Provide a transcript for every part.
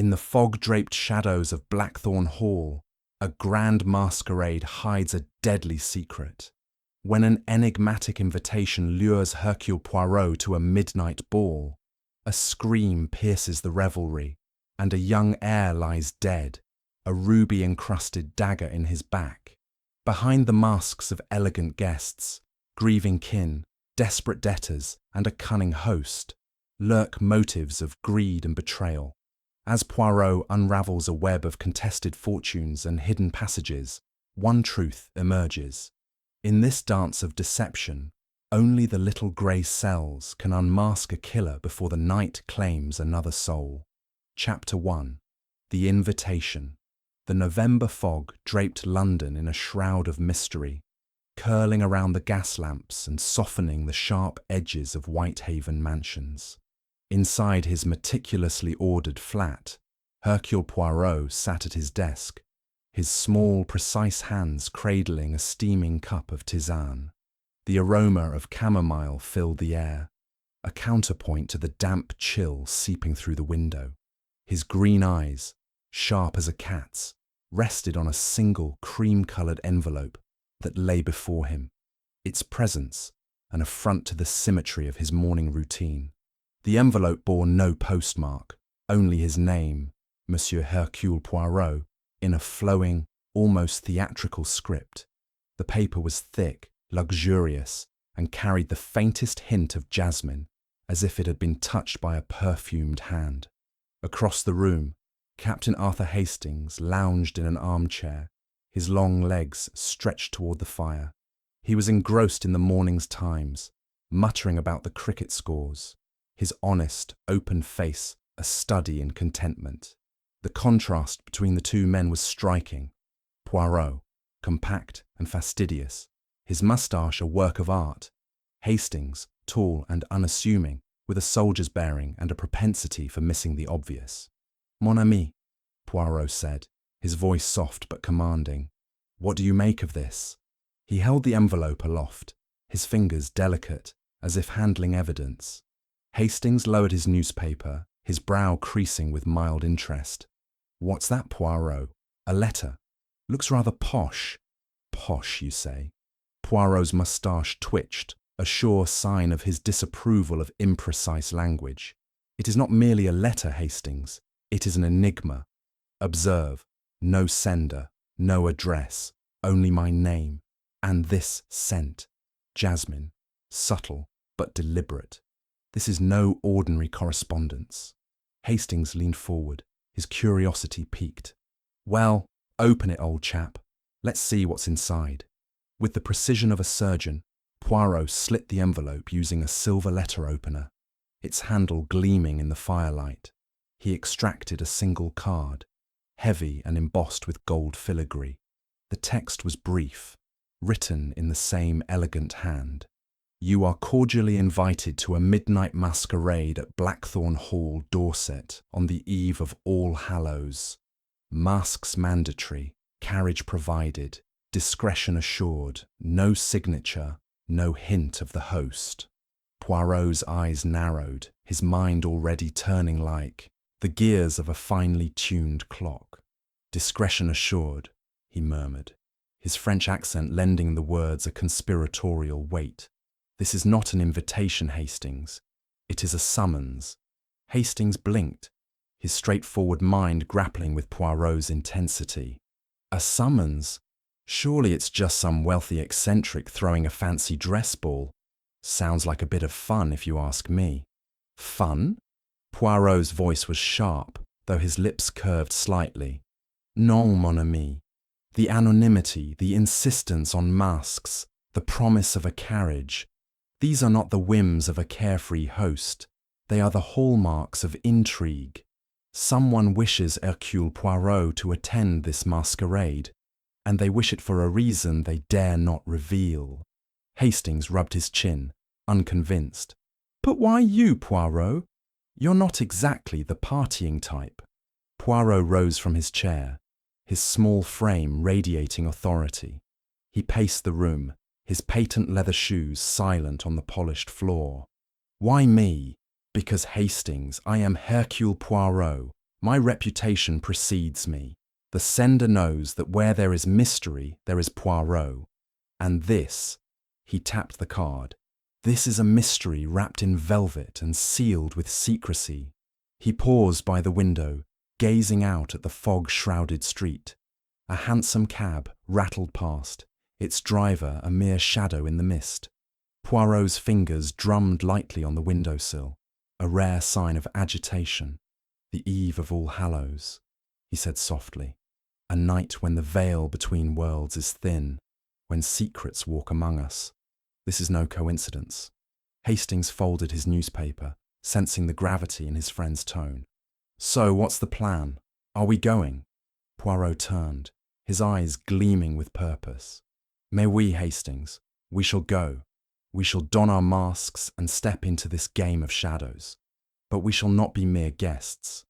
In the fog-draped shadows of Blackthorn Hall, a grand masquerade hides a deadly secret. When an enigmatic invitation lures Hercule Poirot to a midnight ball, a scream pierces the revelry, and a young heir lies dead, a ruby-encrusted dagger in his back. Behind the masks of elegant guests, grieving kin, desperate debtors, and a cunning host, lurk motives of greed and betrayal. As Poirot unravels a web of contested fortunes and hidden passages, one truth emerges. In this dance of deception, only the little grey cells can unmask a killer before the night claims another soul. Chapter 1. The Invitation. The November fog draped London in a shroud of mystery, curling around the gas lamps and softening the sharp edges of Whitehaven mansions. Inside his meticulously ordered flat, Hercule Poirot sat at his desk, his small, precise hands cradling a steaming cup of tisane. The aroma of chamomile filled the air, a counterpoint to the damp chill seeping through the window. His green eyes, sharp as a cat's, rested on a single cream-coloured envelope that lay before him, its presence an affront to the symmetry of his morning routine. The envelope bore no postmark, only his name, Monsieur Hercule Poirot, in a flowing, almost theatrical script. The paper was thick, luxurious, and carried the faintest hint of jasmine, as if it had been touched by a perfumed hand. Across the room, Captain Arthur Hastings lounged in an armchair, his long legs stretched toward the fire. He was engrossed in the morning's Times, muttering about the cricket scores, his honest, open face a study in contentment. The contrast between the two men was striking. Poirot, compact and fastidious, his moustache a work of art. Hastings, tall and unassuming, with a soldier's bearing and a propensity for missing the obvious. "Mon ami," Poirot said, his voice soft but commanding. "What do you make of this?" He held the envelope aloft, his fingers delicate, as if handling evidence. Hastings lowered his newspaper, his brow creasing with mild interest. "What's that, Poirot? A letter? Looks rather posh." "Posh, you say?" Poirot's moustache twitched, a sure sign of his disapproval of imprecise language. "It is not merely a letter, Hastings. It is an enigma. Observe, no sender, no address, only my name, and this scent. Jasmine, subtle but deliberate. This is no ordinary correspondence." Hastings leaned forward, his curiosity piqued. "Well, open it, old chap. Let's see what's inside." With the precision of a surgeon, Poirot slit the envelope using a silver letter opener, its handle gleaming in the firelight. He extracted a single card, heavy and embossed with gold filigree. The text was brief, written in the same elegant hand. "You are cordially invited to a midnight masquerade at Blackthorn Hall, Dorset, on the eve of All Hallows. Masks mandatory, carriage provided, discretion assured, no signature, no hint of the host." Poirot's eyes narrowed, his mind already turning like the gears of a finely tuned clock. "Discretion assured," he murmured, his French accent lending the words a conspiratorial weight. "This is not an invitation, Hastings. It is a summons." Hastings blinked, his straightforward mind grappling with Poirot's intensity. "A summons? Surely it's just some wealthy eccentric throwing a fancy dress ball. Sounds like a bit of fun, if you ask me." "Fun?" Poirot's voice was sharp, though his lips curved slightly. "Non, mon ami. The anonymity, the insistence on masks, the promise of a carriage, these are not the whims of a carefree host. They are the hallmarks of intrigue. Someone wishes Hercule Poirot to attend this masquerade, and they wish it for a reason they dare not reveal." Hastings rubbed his chin, unconvinced. "But why you, Poirot? You're not exactly the partying type." Poirot rose from his chair, his small frame radiating authority. He paced the room, his patent leather shoes silent on the polished floor. "Why me? Because, Hastings, I am Hercule Poirot, My reputation precedes me. The sender knows that where there is mystery, there is Poirot. And this, he tapped the card, this is a mystery wrapped in velvet and sealed with secrecy. He paused by the window, gazing out at the fog-shrouded street. A hansom cab rattled past, its driver a mere shadow in the mist. Poirot's fingers drummed lightly on the windowsill, a rare sign of agitation. The eve of All Hallows, he said softly. A night when the veil between worlds is thin, when secrets walk among us. This is no coincidence. Hastings folded his newspaper, sensing the gravity in his friend's tone. So, what's the plan? Are we going? Poirot turned, his eyes gleaming with purpose. Mais oui, Hastings, we shall go. We shall don our masks and step into this game of shadows. But we shall not be mere guests.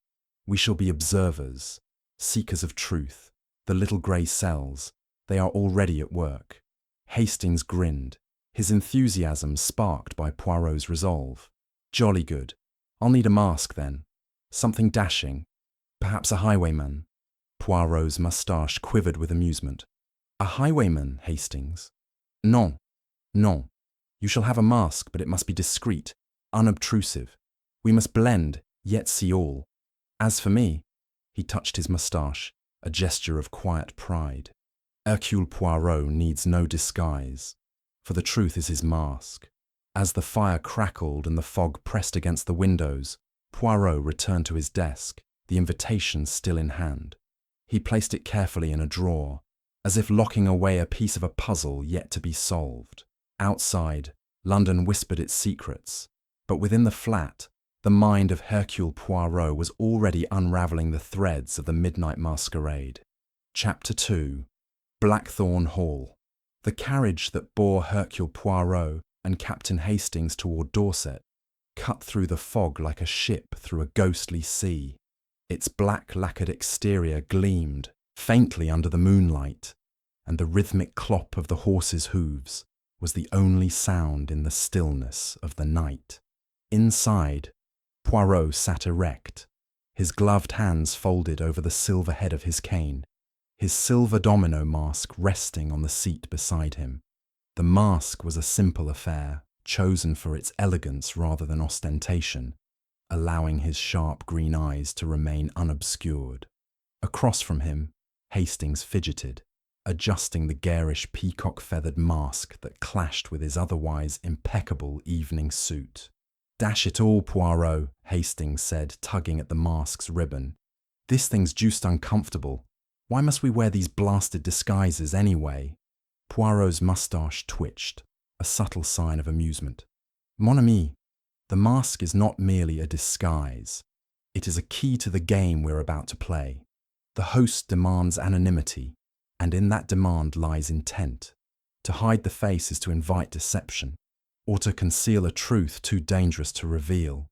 We shall be observers, seekers of truth. The little grey cells, they are already at work. Hastings grinned, his enthusiasm sparked by Poirot's resolve. Jolly good. I'll need a mask then. Something dashing. Perhaps a highwayman. Poirot's moustache quivered with amusement. A highwayman, Hastings? Non. Non. You shall have a mask, but it must be discreet, unobtrusive. We must blend, yet see all. As for me, he touched his moustache, a gesture of quiet pride. Hercule Poirot needs no disguise, for the truth is his mask. As the fire crackled and the fog pressed against the windows, Poirot returned to his desk, the invitation still in hand. He placed it carefully in a drawer, as if locking away a piece of a puzzle yet to be solved. Outside, London whispered its secrets, but within the flat, the mind of Hercule Poirot was already unravelling the threads of the midnight masquerade. Chapter 2. Blackthorn Hall. The carriage that bore Hercule Poirot and Captain Hastings toward Dorset cut through the fog like a ship through a ghostly sea. Its black lacquered exterior gleamed faintly under the moonlight, and the rhythmic clop of the horses' hooves was the only sound in the stillness of the night. Inside, Poirot sat erect, his gloved hands folded over the silver head of his cane, his silver domino mask resting on the seat beside him. The mask was a simple affair, chosen for its elegance rather than ostentation, allowing his sharp green eyes to remain unobscured. Across from him, Hastings fidgeted, adjusting the garish peacock-feathered mask that clashed with his otherwise impeccable evening suit. "Dash it all, Poirot," Hastings said, tugging at the mask's ribbon. "This thing's deuced uncomfortable. Why must we wear these blasted disguises anyway?" Poirot's moustache twitched, a subtle sign of amusement. "Mon ami, the mask is not merely a disguise. It is a key to the game we're about to play. The host demands anonymity, and in that demand lies intent. To hide the face is to invite deception, or to conceal a truth too dangerous to reveal."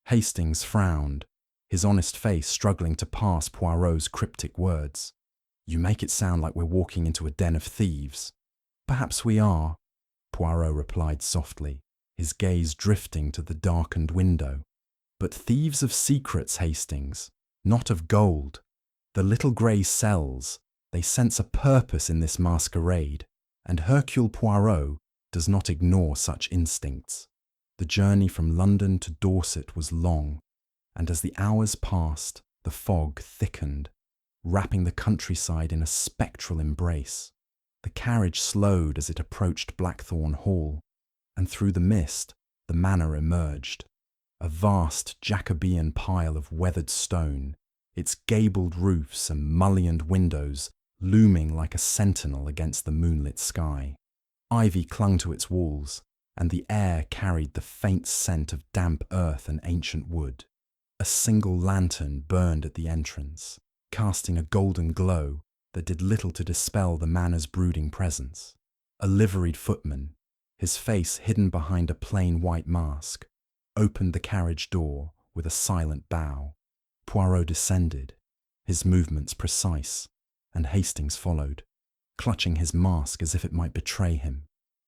Hastings frowned, his honest face struggling to pass Poirot's cryptic words. "You make it sound like we're walking into a den of thieves." "Perhaps we are," Poirot replied softly, his gaze drifting to the darkened window. "But thieves of secrets, Hastings, not of gold. The little grey cells, they sense a purpose in this masquerade, and Hercule Poirot does not ignore such instincts." The journey from London to Dorset was long, and as the hours passed, the fog thickened, wrapping the countryside in a spectral embrace. The carriage slowed as it approached Blackthorn Hall, and through the mist, the manor emerged. A vast Jacobean pile of weathered stone, its gabled roofs and mullioned windows looming like a sentinel against the moonlit sky. Ivy clung to its walls, and the air carried the faint scent of damp earth and ancient wood. A single lantern burned at the entrance, casting a golden glow that did little to dispel the manor's brooding presence. A liveried footman, his face hidden behind a plain white mask, opened the carriage door with a silent bow. Poirot descended, his movements precise, and Hastings followed, clutching his mask as if it might betray him.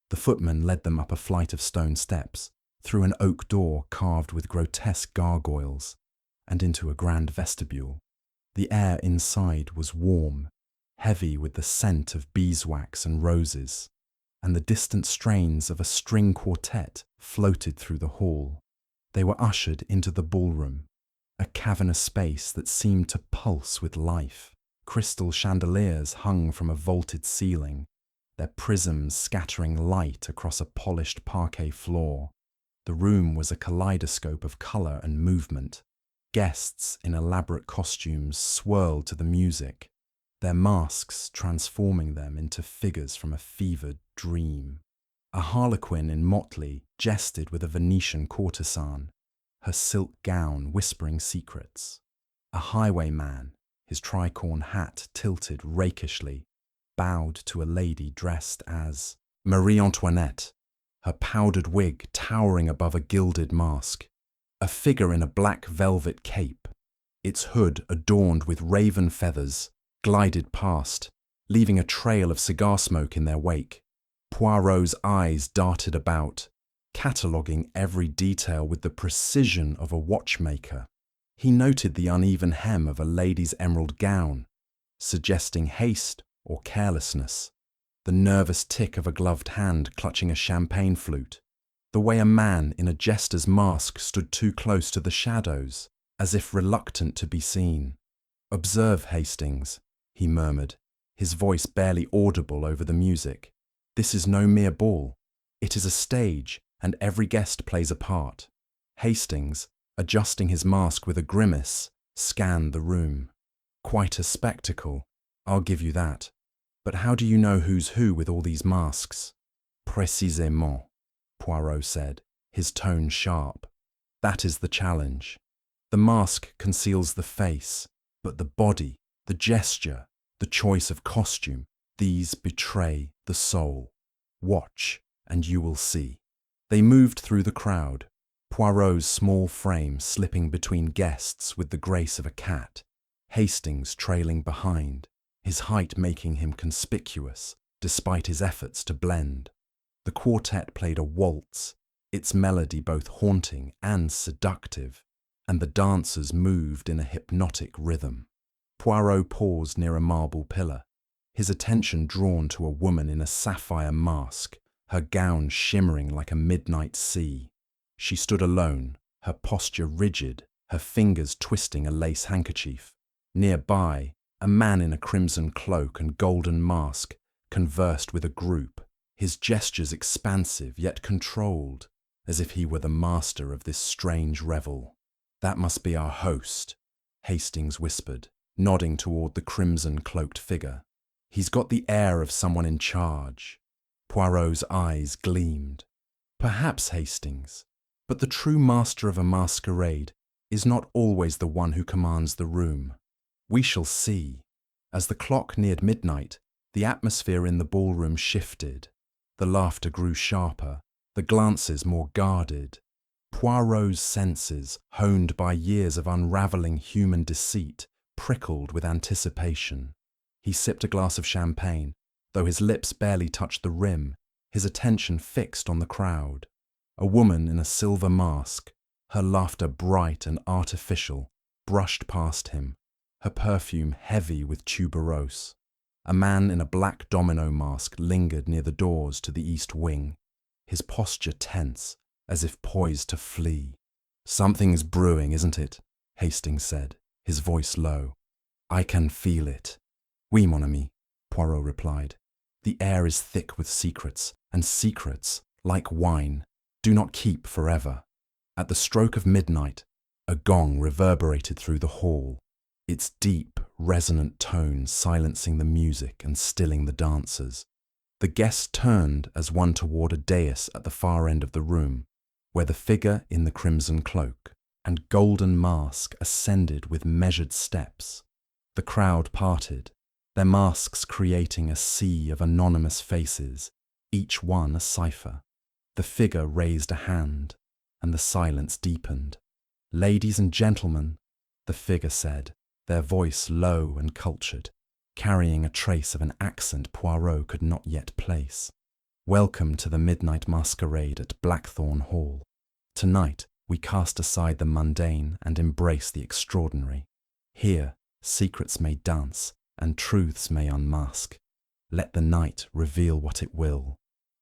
The footman led them up a flight of stone steps, through an oak door carved with grotesque gargoyles, and into a grand vestibule. The air inside was warm, heavy with the scent of beeswax and roses, and the distant strains of a string quartet floated through the hall. They were ushered into the ballroom, a cavernous space that seemed to pulse with life. Crystal chandeliers hung from a vaulted ceiling, their prisms scattering light across a polished parquet floor. The room was a kaleidoscope of colour and movement. Guests in elaborate costumes swirled to the music, their masks transforming them into figures from a fevered dream. A harlequin in motley jested with a Venetian courtesan, her silk gown whispering secrets. A highwayman, his tricorn hat tilted rakishly, bowed to a lady dressed as Marie Antoinette, her powdered wig towering above a gilded mask. A figure in a black velvet cape, its hood adorned with raven feathers, glided past, leaving a trail of cigar smoke in their wake. Poirot's eyes darted about, cataloguing every detail with the precision of a watchmaker. He noted the uneven hem of a lady's emerald gown, suggesting haste or carelessness, the nervous tick of a gloved hand clutching a champagne flute, the way a man in a jester's mask stood too close to the shadows, as if reluctant to be seen. "Observe, Hastings," he murmured, his voice barely audible over the music. "This is no mere ball. It is a stage, and every guest plays a part." Hastings, adjusting his mask with a grimace, scanned the room. "Quite a spectacle, I'll give you that. But how do you know who's who with all these masks?" "Précisément," Poirot said, his tone sharp. "That is the challenge. The mask conceals the face, but the body, the gesture, the choice of costume, these betray the soul. Watch, and you will see." They moved through the crowd, Poirot's small frame slipping between guests with the grace of a cat, Hastings trailing behind, his height making him conspicuous despite his efforts to blend. The quartet played a waltz, its melody both haunting and seductive, and the dancers moved in a hypnotic rhythm. Poirot paused near a marble pillar, his attention drawn to a woman in a sapphire mask, her gown shimmering like a midnight sea. She stood alone, her posture rigid, her fingers twisting a lace handkerchief. Nearby, a man in a crimson cloak and golden mask conversed with a group, his gestures expansive yet controlled, as if he were the master of this strange revel. "That must be our host," Hastings whispered, nodding toward the crimson-cloaked figure. "He's got the air of someone in charge." Poirot's eyes gleamed. "Perhaps, Hastings, but the true master of a masquerade is not always the one who commands the room. We shall see." As the clock neared midnight, the atmosphere in the ballroom shifted. The laughter grew sharper, the glances more guarded. Poirot's senses, honed by years of unravelling human deceit, prickled with anticipation. He sipped a glass of champagne, though his lips barely touched the rim, his attention fixed on the crowd. A woman in a silver mask, her laughter bright and artificial, brushed past him, her perfume heavy with tuberose. A man in a black domino mask lingered near the doors to the east wing, his posture tense, as if poised to flee. "Something's brewing, isn't it?" Hastings said, his voice low. "I can feel it." "Oui, mon ami," Poirot replied. "The air is thick with secrets, and secrets, like wine, do not keep forever." At the stroke of midnight, a gong reverberated through the hall, its deep, resonant tone silencing the music and stilling the dancers. The guests turned as one toward a dais at the far end of the room, where the figure in the crimson cloak and golden mask ascended with measured steps. The crowd parted, their masks creating a sea of anonymous faces, each one a cipher. The figure raised a hand, and the silence deepened. "Ladies and gentlemen," the figure said, their voice low and cultured, carrying a trace of an accent Poirot could not yet place. "Welcome to the midnight masquerade at Blackthorn Hall. Tonight, We cast aside the mundane and embrace the extraordinary. Here, secrets may dance and truths may unmask. Let the night reveal what it will.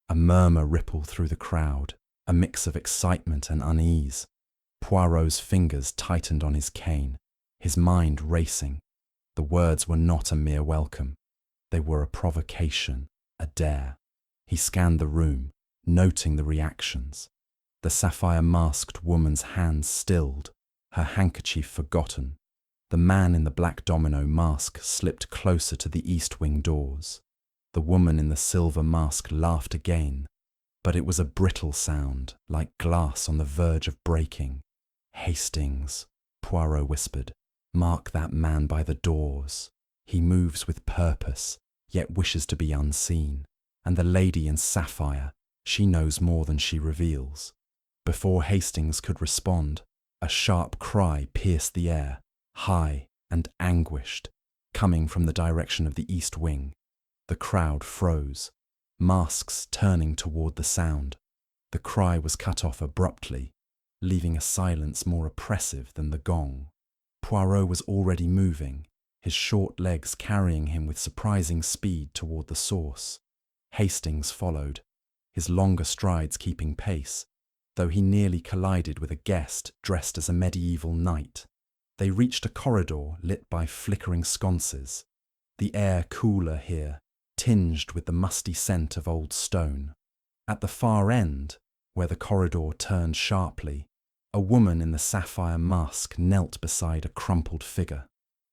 A murmur ripple through the crowd, a mix of excitement and unease. Poirot's fingers tightened on his cane, his mind racing. The words were not a mere welcome. They were a provocation, a dare. He scanned the room, noting the reactions. The sapphire-masked woman's hands stilled, her handkerchief forgotten. The man in the black domino mask slipped closer to the east wing doors. The woman in the silver mask laughed again, but it was a brittle sound, like glass on the verge of breaking. "Hastings," Poirot whispered, "mark that man by the doors. He moves with purpose, yet wishes to be unseen. And the lady in sapphire, she knows more than she reveals." Before Hastings could respond, a sharp cry pierced the air, high and anguished, coming from the direction of the east wing. The crowd froze, masks turning toward the sound. The cry was cut off abruptly, leaving a silence more oppressive than the gong. Poirot was already moving, his short legs carrying him with surprising speed toward the source. Hastings followed, his longer strides keeping pace, though he nearly collided with a guest dressed as a medieval knight. They reached a corridor lit by flickering sconces, the air cooler here, tinged with the musty scent of old stone. At the far end, where the corridor turned sharply, a woman in the sapphire mask knelt beside a crumpled figure.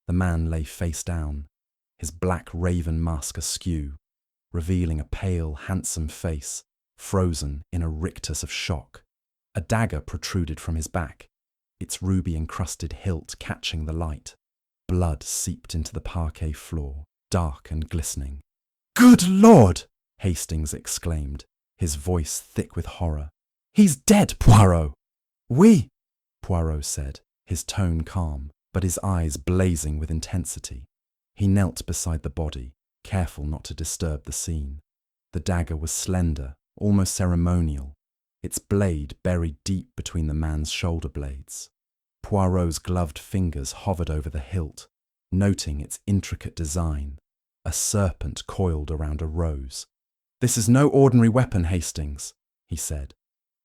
The man lay face down, his black raven mask askew, revealing a pale, handsome face, frozen in a rictus of shock. A dagger protruded from his back, its ruby-encrusted hilt catching the light. Blood seeped into the parquet floor, dark and glistening. "Good Lord!" Hastings exclaimed, his voice thick with horror. "He's dead, Poirot!" "Oui," Poirot said, his tone calm, but his eyes blazing with intensity. He knelt beside the body, careful not to disturb the scene. The dagger was slender, almost ceremonial, its blade buried deep between the man's shoulder blades. Poirot's gloved fingers hovered over the hilt, noting its intricate design, a serpent coiled around a rose. "This is no ordinary weapon, Hastings," he said.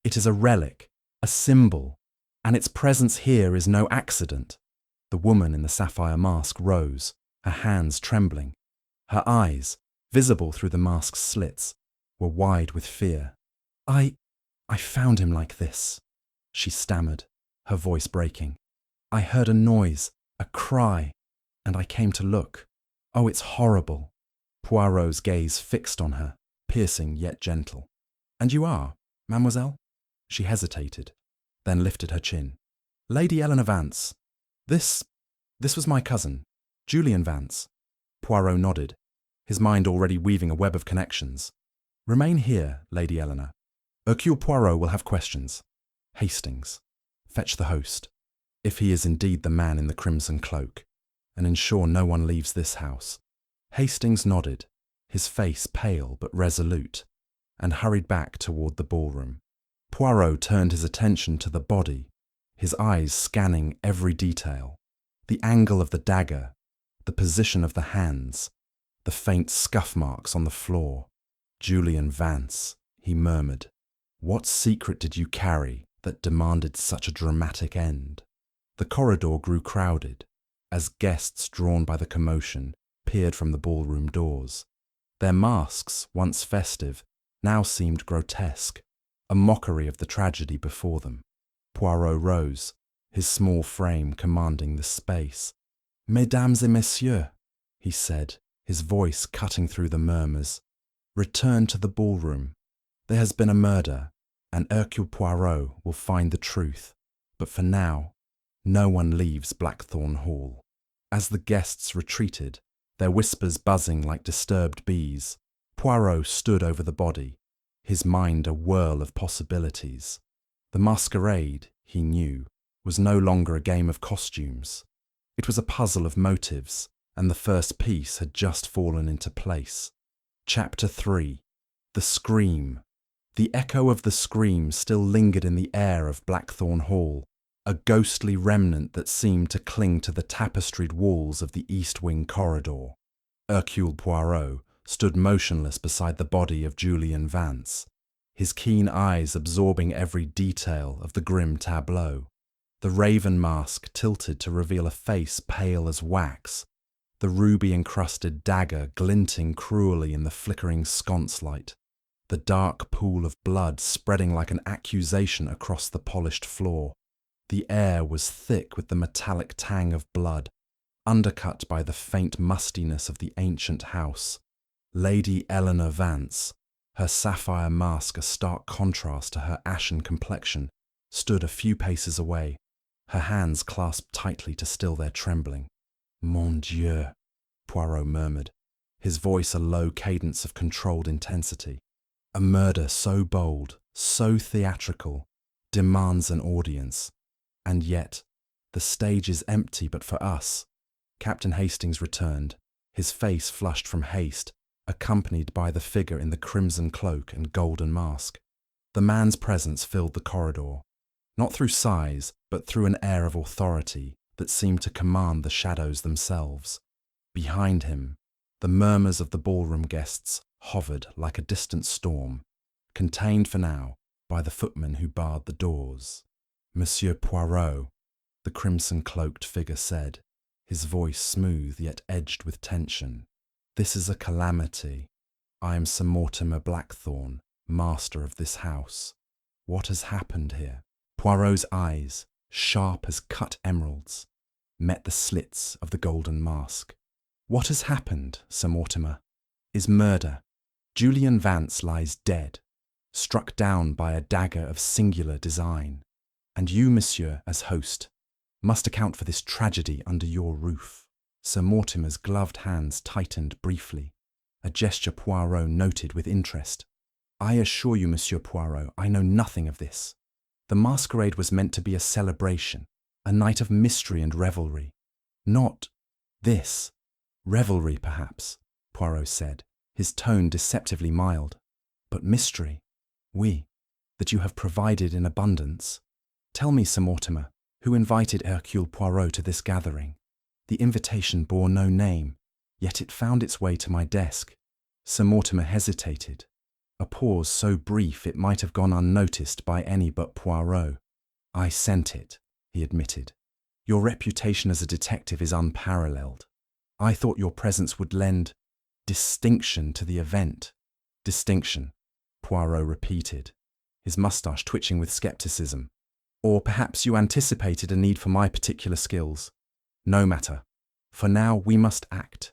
"It is a relic, a symbol, and its presence here is no accident." The woman in the sapphire mask rose, her hands trembling. Her eyes, visible through the mask's slits, were wide with fear. I found him like this," she stammered, her voice breaking. "I heard a noise, a cry, and I came to look. Oh, it's horrible." Poirot's gaze fixed on her, piercing yet gentle. "And you are, mademoiselle?" She hesitated, then lifted her chin. "Lady Eleanor Vance. This was my cousin, Julian Vance." Poirot nodded, his mind already weaving a web of connections. "Remain here, Lady Eleanor. Hercule Poirot will have questions. Hastings, fetch the host, if he is indeed the man in the crimson cloak, and ensure no one leaves this house." Hastings nodded, his face pale but resolute, and hurried back toward the ballroom. Poirot turned his attention to the body, his eyes scanning every detail. The angle of the dagger, the position of the hands, the faint scuff marks on the floor. "Julian Vance," he murmured. "What secret did you carry that demanded such a dramatic end?" The corridor grew crowded, as guests drawn by the commotion peered from the ballroom doors. Their masks, once festive, now seemed grotesque, a mockery of the tragedy before them. Poirot rose, his small frame commanding the space. "Mesdames et messieurs," he said, his voice cutting through the murmurs, "return to the ballroom. There has been a murder, and Hercule Poirot will find the truth. But for now, no one leaves Blackthorn Hall." As the guests retreated, their whispers buzzing like disturbed bees, Poirot stood over the body, his mind a whirl of possibilities. The masquerade, he knew, was no longer a game of costumes. It was a puzzle of motives, and the first piece had just fallen into place. Chapter 3. The Scream. The echo of the scream still lingered in the air of Blackthorn Hall, a ghostly remnant that seemed to cling to the tapestried walls of the East Wing corridor. Hercule Poirot stood motionless beside the body of Julian Vance, his keen eyes absorbing every detail of the grim tableau. The raven mask tilted to reveal a face pale as wax, the ruby-encrusted dagger glinting cruelly in the flickering sconce light, the dark pool of blood spreading like an accusation across the polished floor. The air was thick with the metallic tang of blood, undercut by the faint mustiness of the ancient house. Lady Eleanor Vance, her sapphire mask a stark contrast to her ashen complexion, stood a few paces away, her hands clasped tightly to still their trembling. "Mon Dieu," Poirot murmured, his voice a low cadence of controlled intensity. "A murder so bold, so theatrical, demands an audience. And yet, the stage is empty but for us." Captain Hastings returned, his face flushed from haste, accompanied by the figure in the crimson cloak and golden mask. The man's presence filled the corridor, not through size, but through an air of authority that seemed to command the shadows themselves. Behind him, the murmurs of the ballroom guests hovered like a distant storm, contained for now by the footman who barred the doors. "Monsieur Poirot," the crimson-cloaked figure said, his voice smooth yet edged with tension. "This is a calamity. I am Sir Mortimer Blackthorn, master of this house. What has happened here?" Poirot's eyes, sharp as cut emeralds, met the slits of the golden mask. "What has happened, Sir Mortimer, is murder. Julian Vance lies dead, struck down by a dagger of singular design. And you, monsieur, as host, must account for this tragedy under your roof." Sir Mortimer's gloved hands tightened briefly, a gesture Poirot noted with interest. "I assure you, Monsieur Poirot, I know nothing of this. The masquerade was meant to be a celebration, a night of mystery and revelry. Not this. Revelry, perhaps," Poirot said, his tone deceptively mild. "But mystery, oui, that you have provided in abundance. Tell me, Sir Mortimer, who invited Hercule Poirot to this gathering? The invitation bore no name, yet it found its way to my desk." Sir Mortimer hesitated, a pause so brief it might have gone unnoticed by any but Poirot. "I sent it," he admitted. "Your reputation as a detective is unparalleled. I thought your presence would lend distinction to the event." "Distinction," Poirot repeated, his moustache twitching with skepticism. "Or perhaps you anticipated a need for my particular skills. No matter. For now we must act.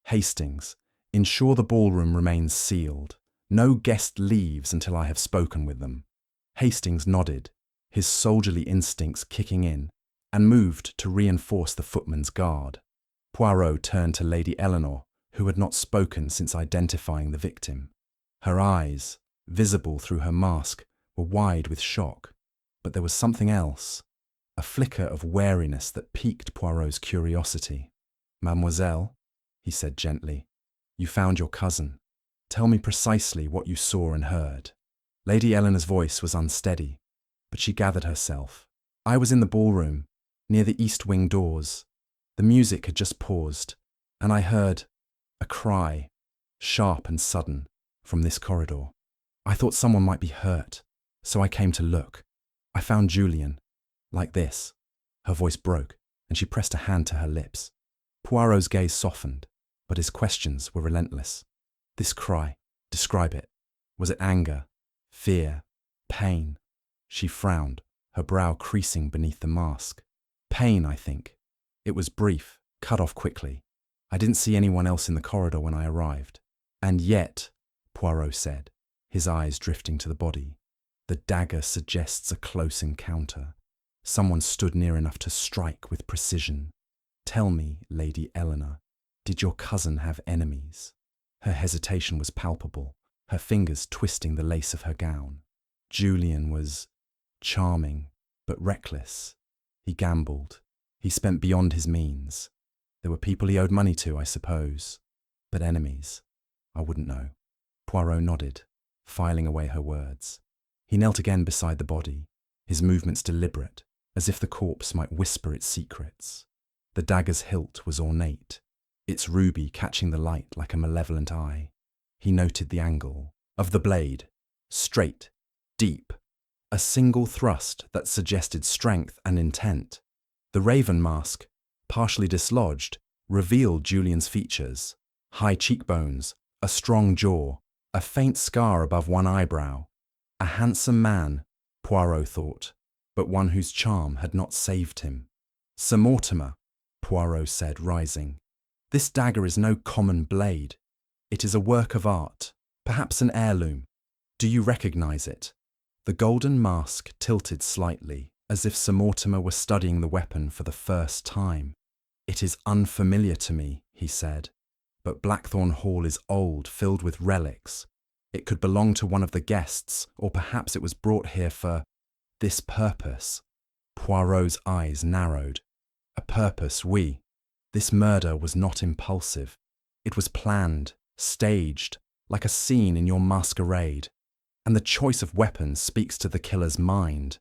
Hastings, ensure the ballroom remains sealed. No guest leaves until I have spoken with them." Hastings nodded, his soldierly instincts kicking in, and moved to reinforce the footman's guard. Poirot turned to Lady Eleanor, who had not spoken since identifying the victim. Her eyes, visible through her mask, were wide with shock. But there was something else, a flicker of wariness that piqued Poirot's curiosity. "Mademoiselle," he said gently, "you found your cousin. Tell me precisely what you saw and heard." Lady Eleanor's voice was unsteady, but she gathered herself. "I was in the ballroom, near the East Wing doors. The music had just paused, and I heard a cry, sharp and sudden, from this corridor. I thought someone might be hurt, so I came to look. I found Julian, like this." Her voice broke, and she pressed a hand to her lips. Poirot's gaze softened, but his questions were relentless. "This cry, describe it. Was it anger, fear, pain?" She frowned, her brow creasing beneath the mask. "Pain, I think. It was brief, cut off quickly. I didn't see anyone else in the corridor when I arrived. And yet," Poirot said, his eyes drifting to the body, "the dagger suggests a close encounter. Someone stood near enough to strike with precision. Tell me, Lady Eleanor, did your cousin have enemies?" Her hesitation was palpable, her fingers twisting the lace of her gown. "Julian was charming, but reckless. He gambled. He spent beyond his means. There were people he owed money to, I suppose. But enemies, I wouldn't know." Poirot nodded. filing away her words. He knelt again beside the body, his movements deliberate, as if the corpse might whisper its secrets. The dagger's hilt was ornate, its ruby catching the light like a malevolent eye. He noted the angle of the blade, straight, deep, a single thrust that suggested strength and intent. The raven mask, partially dislodged, revealed Julian's features: high cheekbones, a strong jaw, a faint scar above one eyebrow. A handsome man, Poirot thought, but one whose charm had not saved him. "Sir Mortimer," Poirot said, rising, "this dagger is no common blade. It is a work of art, perhaps an heirloom. Do you recognize it?" The golden mask tilted slightly, as if Sir Mortimer were studying the weapon for the first time. "It is unfamiliar to me," he said, "but Blackthorn Hall is old, filled with relics. It could belong to one of the guests, or perhaps it was brought here for this purpose." Poirot's eyes narrowed. "A purpose, oui. This murder was not impulsive. It was planned, staged, like a scene in your Masquerade. And the choice of weapons speaks to the killer's mind,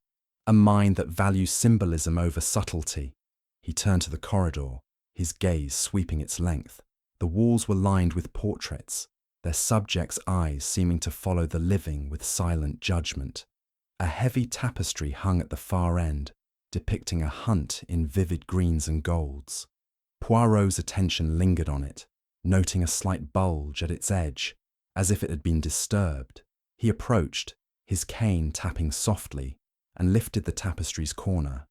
a mind that values symbolism over subtlety." He turned to the corridor, his gaze sweeping its length. The walls were lined with portraits, their subjects' eyes seeming to follow the living with silent judgment. A heavy tapestry hung at the far end, depicting a hunt in vivid greens and golds. Poirot's attention lingered on it, noting a slight bulge at its edge, as if it had been disturbed. He approached, his cane tapping softly, and lifted the tapestry's corner.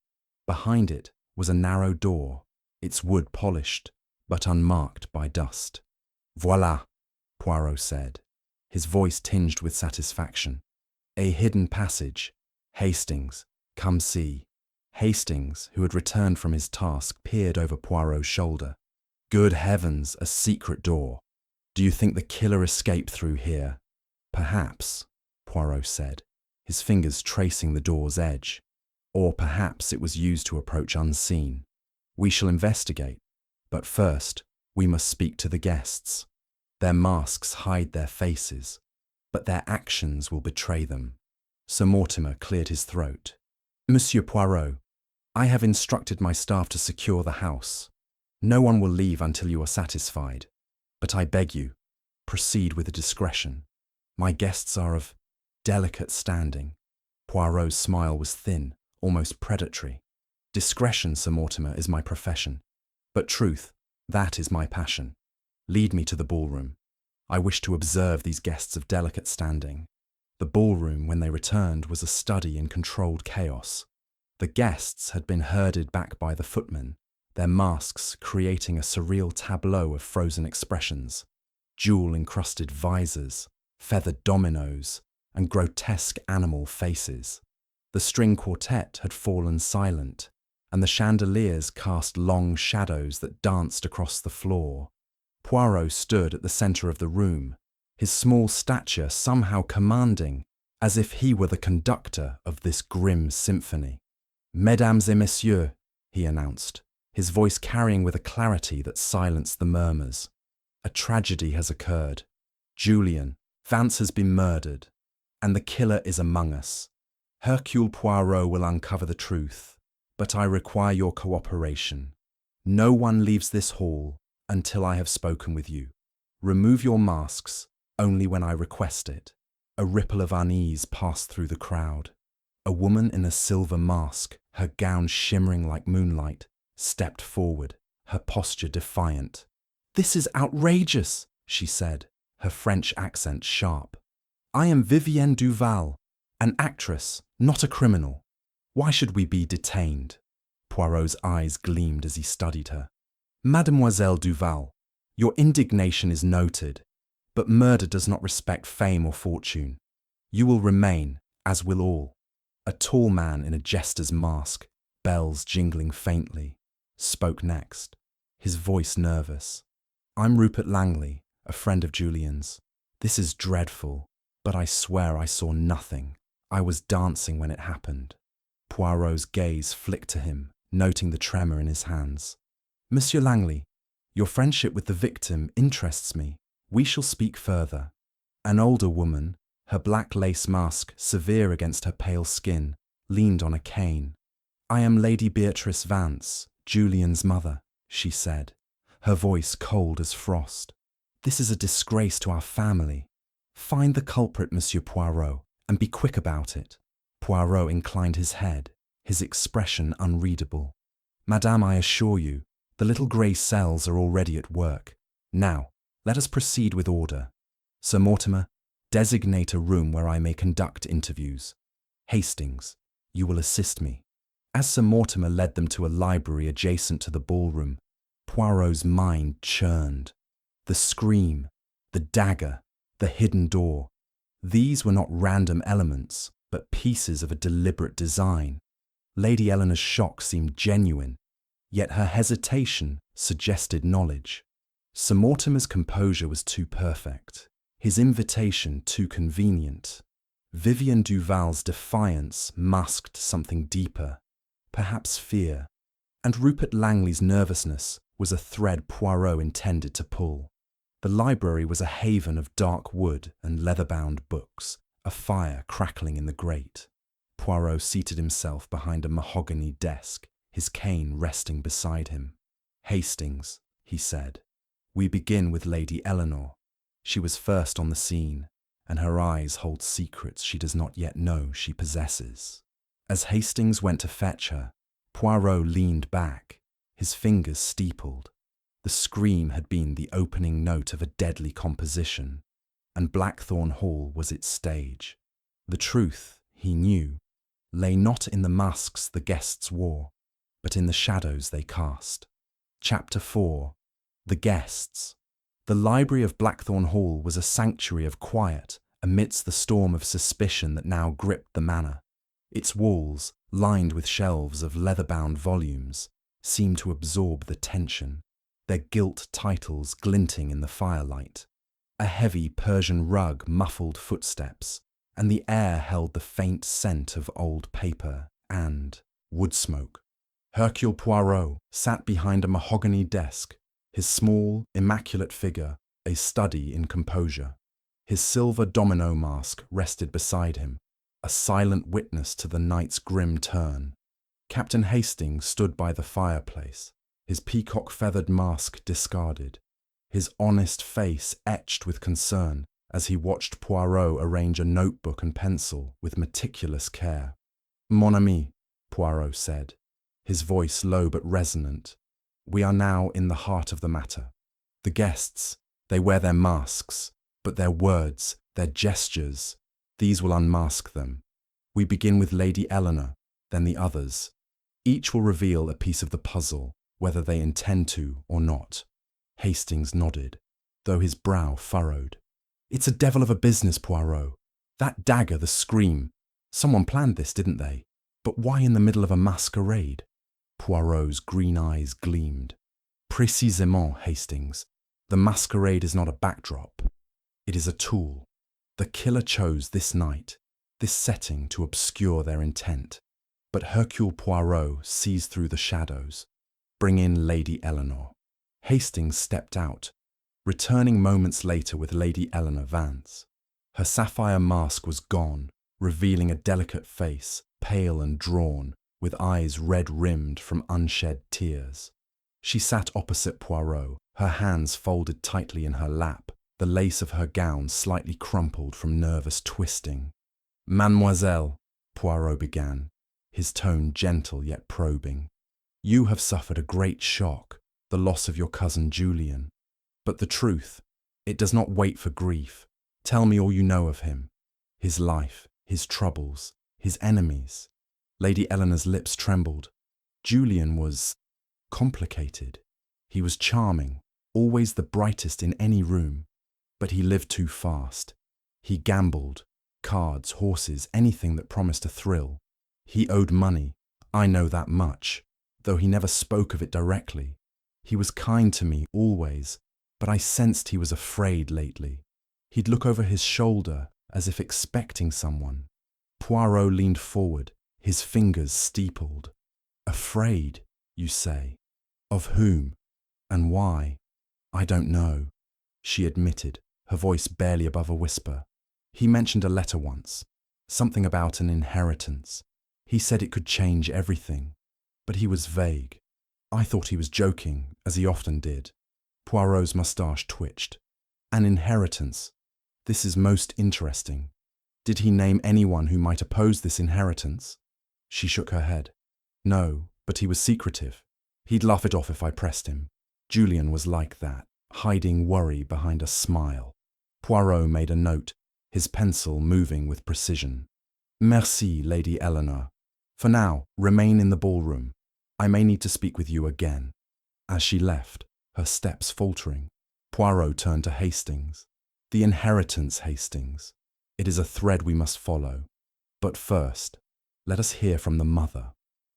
Behind it was a narrow door, its wood polished, but unmarked by dust. "Voilà," Poirot said, his voice tinged with satisfaction. "A hidden passage. Hastings, come see." Hastings, who had returned from his task, peered over Poirot's shoulder. "Good heavens, a secret door. Do you think the killer escaped through here?" "Perhaps," Poirot said, his fingers tracing the door's edge. "Or perhaps it was used to approach unseen. We shall investigate, but first we must speak to the guests. Their masks hide their faces, but their actions will betray them." Sir Mortimer cleared his throat. "Monsieur Poirot, I have instructed my staff to secure the house. No one will leave until you are satisfied. But I beg you, proceed with discretion. My guests are of delicate standing." Poirot's smile was thin, almost predatory. "Discretion, Sir Mortimer, is my profession. But truth, that is my passion. Lead me to the ballroom. I wish to observe these guests of delicate standing." The ballroom, when they returned, was a study in controlled chaos. The guests had been herded back by the footmen, their masks creating a surreal tableau of frozen expressions. Jewel-encrusted visors, feathered dominoes, and grotesque animal faces. The string quartet had fallen silent, and the chandeliers cast long shadows that danced across the floor. Poirot stood at the centre of the room, his small stature somehow commanding, as if he were the conductor of this grim symphony. "Mesdames et messieurs," he announced, his voice carrying with a clarity that silenced the murmurs. "A tragedy has occurred. Julian, Vance has been murdered, and the killer is among us. Hercule Poirot will uncover the truth, but I require your cooperation. No one leaves this hall until I have spoken with you. Remove your masks only when I request it." A ripple of unease passed through the crowd. A woman in a silver mask, her gown shimmering like moonlight, stepped forward, her posture defiant. "This is outrageous," she said, her French accent sharp. "I am Vivienne Duval, an actress, not a criminal. Why should we be detained?" Poirot's eyes gleamed as he studied her. "Mademoiselle Duval, your indignation is noted, but murder does not respect fame or fortune. You will remain, as will all." A tall man in a jester's mask, bells jingling faintly, spoke next, his voice nervous. "I'm Rupert Langley, a friend of Julian's. This is dreadful, but I swear I saw nothing. I was dancing when it happened." Poirot's gaze flicked to him, noting the tremor in his hands. "Monsieur Langley, your friendship with the victim interests me. We shall speak further." An older woman, Her black lace mask, severe against her pale skin, leaned on a cane. "I am Lady Beatrice Vance, Julian's mother," she said, her voice cold as frost. "This is a disgrace to our family. Find the culprit, Monsieur Poirot, and be quick about it." Poirot inclined his head, his expression unreadable. "Madame, I assure you, the little grey cells are already at work. Now, let us proceed with order. Sir Mortimer, designate a room where I may conduct interviews. Hastings, you will assist me." As Sir Mortimer led them to a library adjacent to the ballroom, Poirot's mind churned. The scream, the dagger, the hidden door. These were not random elements, but pieces of a deliberate design. Lady Eleanor's shock seemed genuine, yet her hesitation suggested knowledge. Sir Mortimer's composure was too perfect, his invitation too convenient. Vivian Duval's defiance masked something deeper, perhaps fear, and Rupert Langley's nervousness was a thread Poirot intended to pull. The library was a haven of dark wood and leather-bound books, a fire crackling in the grate. Poirot seated himself behind a mahogany desk, his cane resting beside him. "Hastings," he said, "we begin with Lady Eleanor. She was first on the scene, and her eyes hold secrets she does not yet know she possesses." As Hastings went to fetch her, Poirot leaned back, his fingers steepled. The scream had been the opening note of a deadly composition, and Blackthorn Hall was its stage. The truth, he knew, lay not in the masks the guests wore, but in the shadows they cast. Chapter 4. The Guests. The library of Blackthorn Hall was a sanctuary of quiet amidst the storm of suspicion that now gripped the manor. Its walls, lined with shelves of leather-bound volumes, seemed to absorb the tension, their gilt titles glinting in the firelight. A heavy Persian rug muffled footsteps, and the air held the faint scent of old paper and wood smoke. Hercule Poirot sat behind a mahogany desk, his small, immaculate figure a study in composure. His silver domino mask rested beside him, a silent witness to the night's grim turn. Captain Hastings stood by the fireplace, his peacock-feathered mask discarded, his honest face etched with concern as he watched Poirot arrange a notebook and pencil with meticulous care. "Mon ami," Poirot said, his voice low but resonant, "we are now in the heart of the matter. The guests, they wear their masks, but their words, their gestures, these will unmask them. We begin with Lady Eleanor, then the others. Each will reveal a piece of the puzzle, whether they intend to or not." Hastings nodded, though his brow furrowed. "It's a devil of a business, Poirot. That dagger, the scream. Someone planned this, didn't they? But why in the middle of a masquerade?" Poirot's green eyes gleamed. "Précisément, Hastings. The masquerade is not a backdrop. It is a tool. The killer chose this night, this setting to obscure their intent. But Hercule Poirot sees through the shadows. Bring in Lady Eleanor." Hastings stepped out, returning moments later with Lady Eleanor Vance. Her sapphire mask was gone, revealing a delicate face, pale and drawn, with eyes red-rimmed from unshed tears. She sat opposite Poirot, her hands folded tightly in her lap, the lace of her gown slightly crumpled from nervous twisting. "Mademoiselle," Poirot began, his tone gentle yet probing, "you have suffered a great shock, the loss of your cousin Julian. But the truth, it does not wait for grief. Tell me all you know of him. His life, his troubles, his enemies." Lady Eleanor's lips trembled. "Julian was complicated. He was charming, always the brightest in any room. But he lived too fast. He gambled, cards, horses, anything that promised a thrill. He owed money, I know that much, though he never spoke of it directly. He was kind to me always, but I sensed he was afraid lately. He'd look over his shoulder as if expecting someone." Poirot leaned forward, his fingers steepled. "Afraid, you say? Of whom? And why?" "I don't know," she admitted, her voice barely above a whisper. He mentioned a letter once, something about an inheritance. He said it could change everything, but he was vague. I thought he was joking, as he often did. Poirot's moustache twitched. An inheritance. This is most interesting. Did he name anyone who might oppose this inheritance? She shook her head. No, but he was secretive. He'd laugh it off if I pressed him. Julian was like that, hiding worry behind a smile. Poirot made a note, his pencil moving with precision. Merci, Lady Eleanor. For now, remain in the ballroom. I may need to speak with you again. As she left, her steps faltering, Poirot turned to Hastings. The inheritance, Hastings. It is a thread we must follow. But first, let us hear from the mother.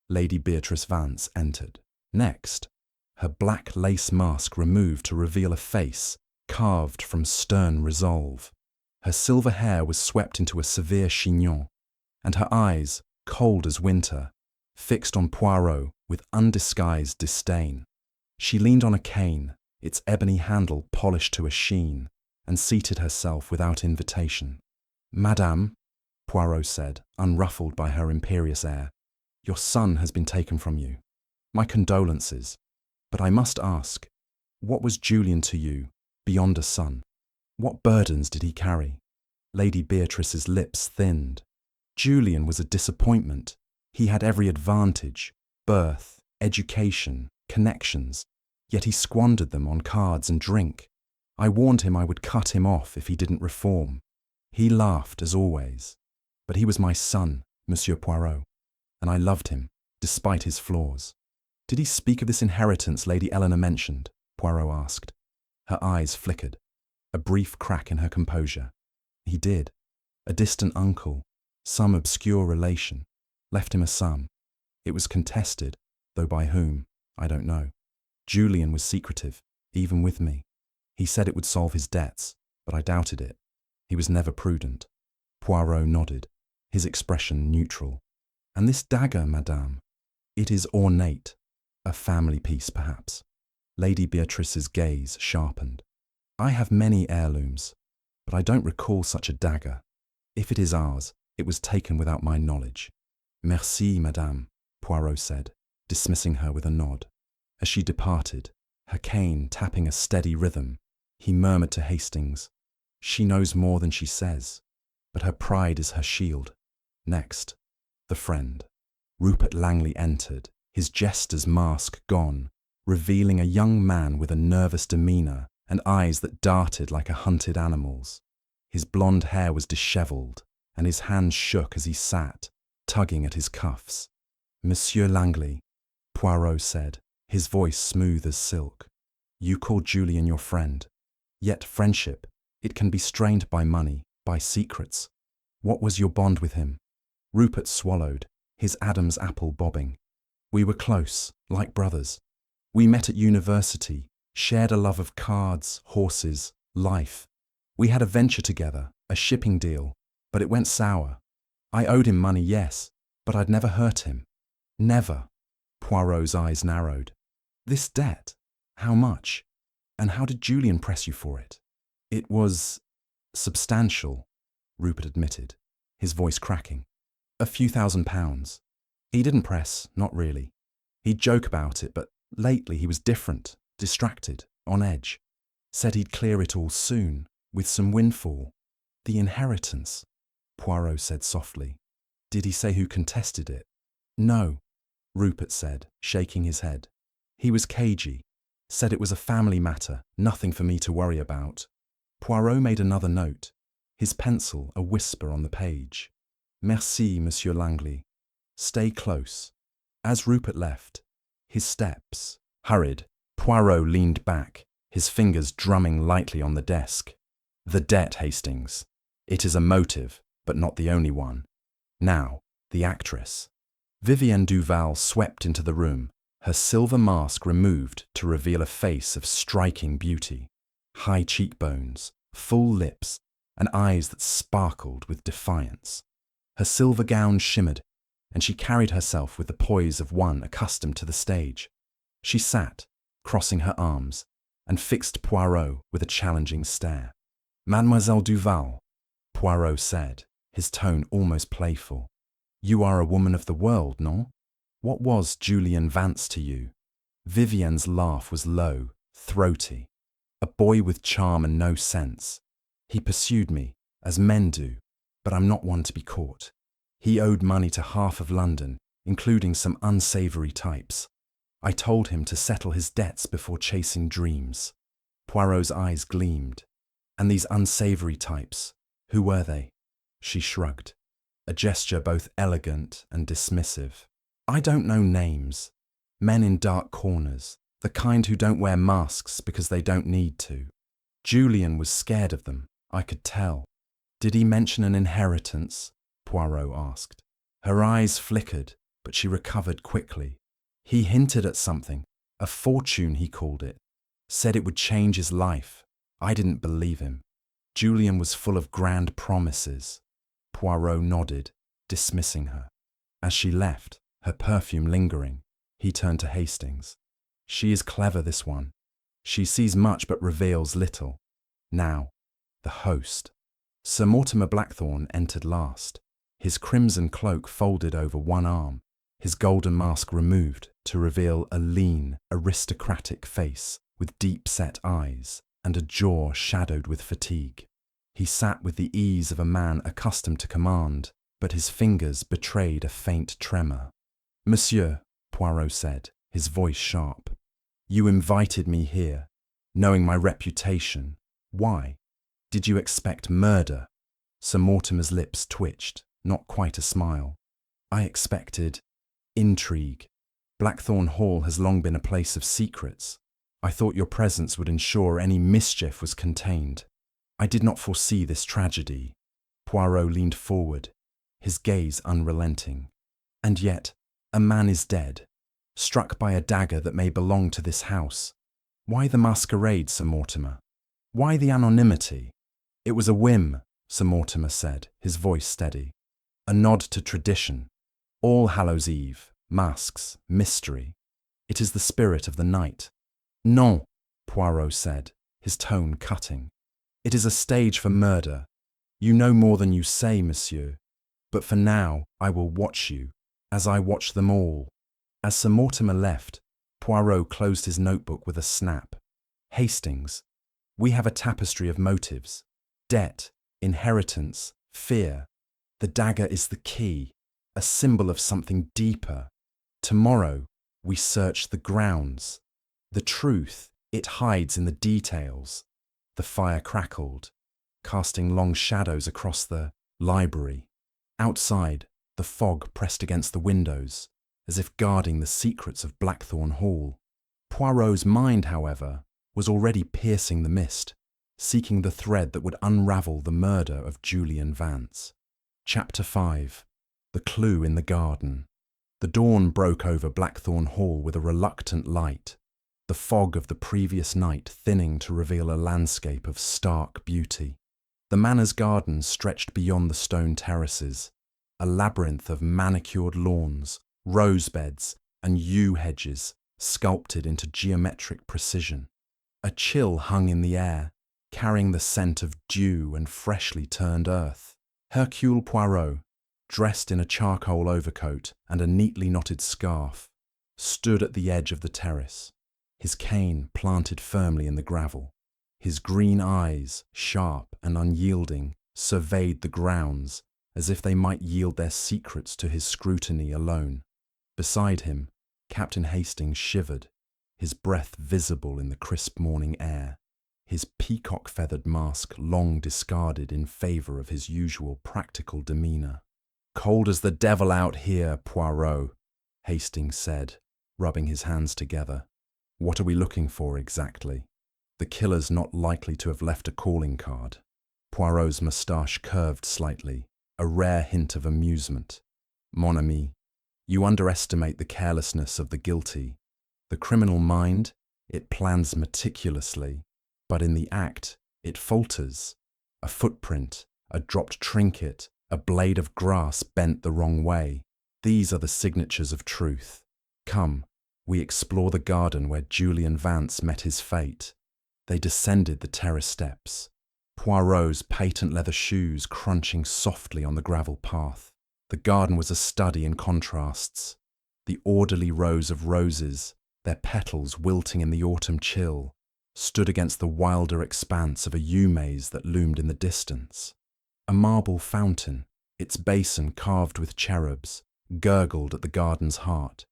Lady Beatrice Vance entered. Next, her black lace mask removed to reveal a face carved from stern resolve. Her silver hair was swept into a severe chignon, and her eyes, cold as winter, fixed on Poirot with undisguised disdain. She leaned on a cane, its ebony handle polished to a sheen, and seated herself without invitation. Madame, Poirot said, unruffled by her imperious air, your son has been taken from you. My condolences. But I must ask, what was Julian to you, beyond a son? What burdens did he carry? Lady Beatrice's lips thinned. Julian was a disappointment. He had every advantage, birth, education, connections, yet he squandered them on cards and drink. I warned him I would cut him off if he didn't reform. He laughed, as always. But he was my son, Monsieur Poirot, and I loved him, despite his flaws. Did he speak of this inheritance Lady Eleanor mentioned? Poirot asked. Her eyes flickered, a brief crack in her composure. He did. A distant uncle, some obscure relation, left him a sum. It was contested, though by whom, I don't know. Julian was secretive, even with me. He said it would solve his debts, but I doubted it. He was never prudent. Poirot nodded, his expression neutral. And this dagger, madame? It is ornate. A family piece, perhaps. Lady Beatrice's gaze sharpened. I have many heirlooms, but I don't recall such a dagger. If it is ours, it was taken without my knowledge. Merci, madame, Poirot said, dismissing her with a nod. As she departed, her cane tapping a steady rhythm, he murmured to Hastings, she knows more than she says, but her pride is her shield. Next, the friend. Rupert Langley entered, his jester's mask gone, revealing a young man with a nervous demeanour and eyes that darted like a hunted animal's. His blonde hair was dishevelled, and his hands shook as he sat, tugging at his cuffs. Monsieur Langley, Poirot said, his voice smooth as silk. You called Julian your friend. Yet friendship, it can be strained by money, by secrets. What was your bond with him? Rupert swallowed, his Adam's apple bobbing. We were close, like brothers. We met at university, shared a love of cards, horses, life. We had a venture together, a shipping deal, but it went sour. I owed him money, yes, but I'd never hurt him. Never. Poirot's eyes narrowed. This debt? How much? And how did Julian press you for it? It was substantial, Rupert admitted, his voice cracking. A few £1,000s. He didn't press, not really. He'd joke about it, but lately he was different, distracted, on edge. Said he'd clear it all soon, with some windfall. The inheritance, Poirot said softly. Did he say who contested it? No, Rupert said, shaking his head. He was cagey, said it was a family matter, nothing for me to worry about. Poirot made another note, his pencil a whisper on the page. Merci, Monsieur Langley. Stay close. As Rupert left, his steps hurried. Poirot leaned back, his fingers drumming lightly on the desk. The debt, Hastings. It is a motive, but not the only one. Now, the actress. Vivienne Duval swept into the room, her silver mask removed to reveal a face of striking beauty. High cheekbones, full lips, and eyes that sparkled with defiance. Her silver gown shimmered, and she carried herself with the poise of one accustomed to the stage. She sat, crossing her arms, and fixed Poirot with a challenging stare. Mademoiselle Duval. Poirot said, his tone almost playful. You are a woman of the world, non? What was Julian Vance to you? Vivienne's laugh was low, throaty. A boy with charm and no sense. He pursued me, as men do, but I'm not one to be caught. He owed money to half of London, including some unsavoury types. I told him to settle his debts before chasing dreams. Poirot's eyes gleamed. And these unsavoury types, who were they? She shrugged, a gesture both elegant and dismissive. I don't know names. Men in dark corners, the kind who don't wear masks because they don't need to. Julian was scared of them, I could tell. Did he mention an inheritance? Poirot asked. Her eyes flickered, but she recovered quickly. He hinted at something, a fortune he called it. Said it would change his life. I didn't believe him. Julian was full of grand promises. Poirot nodded, dismissing her. As she left, her perfume lingering, he turned to Hastings. She is clever, this one. She sees much but reveals little. Now, the host. Sir Mortimer Blackthorne entered last, his crimson cloak folded over one arm, his golden mask removed to reveal a lean, aristocratic face with deep-set eyes and a jaw shadowed with fatigue. He sat with the ease of a man accustomed to command, but his fingers betrayed a faint tremor. Monsieur, Poirot said, his voice sharp, you invited me here, knowing my reputation. Why? Did you expect murder? Sir Mortimer's lips twitched, not quite a smile. I expected intrigue. Blackthorne Hall has long been a place of secrets. I thought your presence would ensure any mischief was contained. I did not foresee this tragedy. Poirot leaned forward, his gaze unrelenting. And yet, a man is dead, struck by a dagger that may belong to this house. Why the masquerade, Sir Mortimer? Why the anonymity? It was a whim, Sir Mortimer said, his voice steady. A nod to tradition. All Hallows Eve, masks, mystery. It is the spirit of the night. Non, Poirot said, his tone cutting. It is a stage for murder. You know more than you say, monsieur. But for now, I will watch you, as I watch them all. As Sir Mortimer left, Poirot closed his notebook with a snap. Hastings, we have a tapestry of motives. Debt, inheritance, fear. The dagger is the key, a symbol of something deeper. Tomorrow, we search the grounds. The truth, it hides in the details. The fire crackled, casting long shadows across the library. Outside, the fog pressed against the windows, as if guarding the secrets of Blackthorne Hall. Poirot's mind, however, was already piercing the mist, seeking the thread that would unravel the murder of Julian Vance. Chapter 5. The Clue in the Garden. The dawn broke over Blackthorne Hall with a reluctant light, the fog of the previous night thinning to reveal a landscape of stark beauty. The manor's garden stretched beyond the stone terraces, a labyrinth of manicured lawns, rose beds, and yew hedges sculpted into geometric precision. A chill hung in the air, carrying the scent of dew and freshly turned earth. Hercule Poirot, dressed in a charcoal overcoat and a neatly knotted scarf, stood at the edge of the terrace, his cane planted firmly in the gravel. His green eyes, sharp and unyielding, surveyed the grounds as if they might yield their secrets to his scrutiny alone. Beside him, Captain Hastings shivered, his breath visible in the crisp morning air, his peacock-feathered mask long discarded in favour of his usual practical demeanour. "Cold as the devil out here, Poirot," Hastings said, rubbing his hands together. "What are we looking for exactly? The killer's not likely to have left a calling card." Poirot's moustache curved slightly, a rare hint of amusement. "Mon ami, you underestimate the carelessness of the guilty. The criminal mind, it plans meticulously, but in the act, it falters. A footprint, a dropped trinket, a blade of grass bent the wrong way. These are the signatures of truth. Come, we explore the garden where Julian Vance met his fate. They descended the terrace steps. Poirot's patent leather shoes crunching softly on the gravel path. The garden was a study in contrasts. The orderly rows of roses, their petals wilting in the autumn chill, stood against the wilder expanse of a yew maze that loomed in the distance. A marble fountain, its basin carved with cherubs, gurgled at the garden's heart,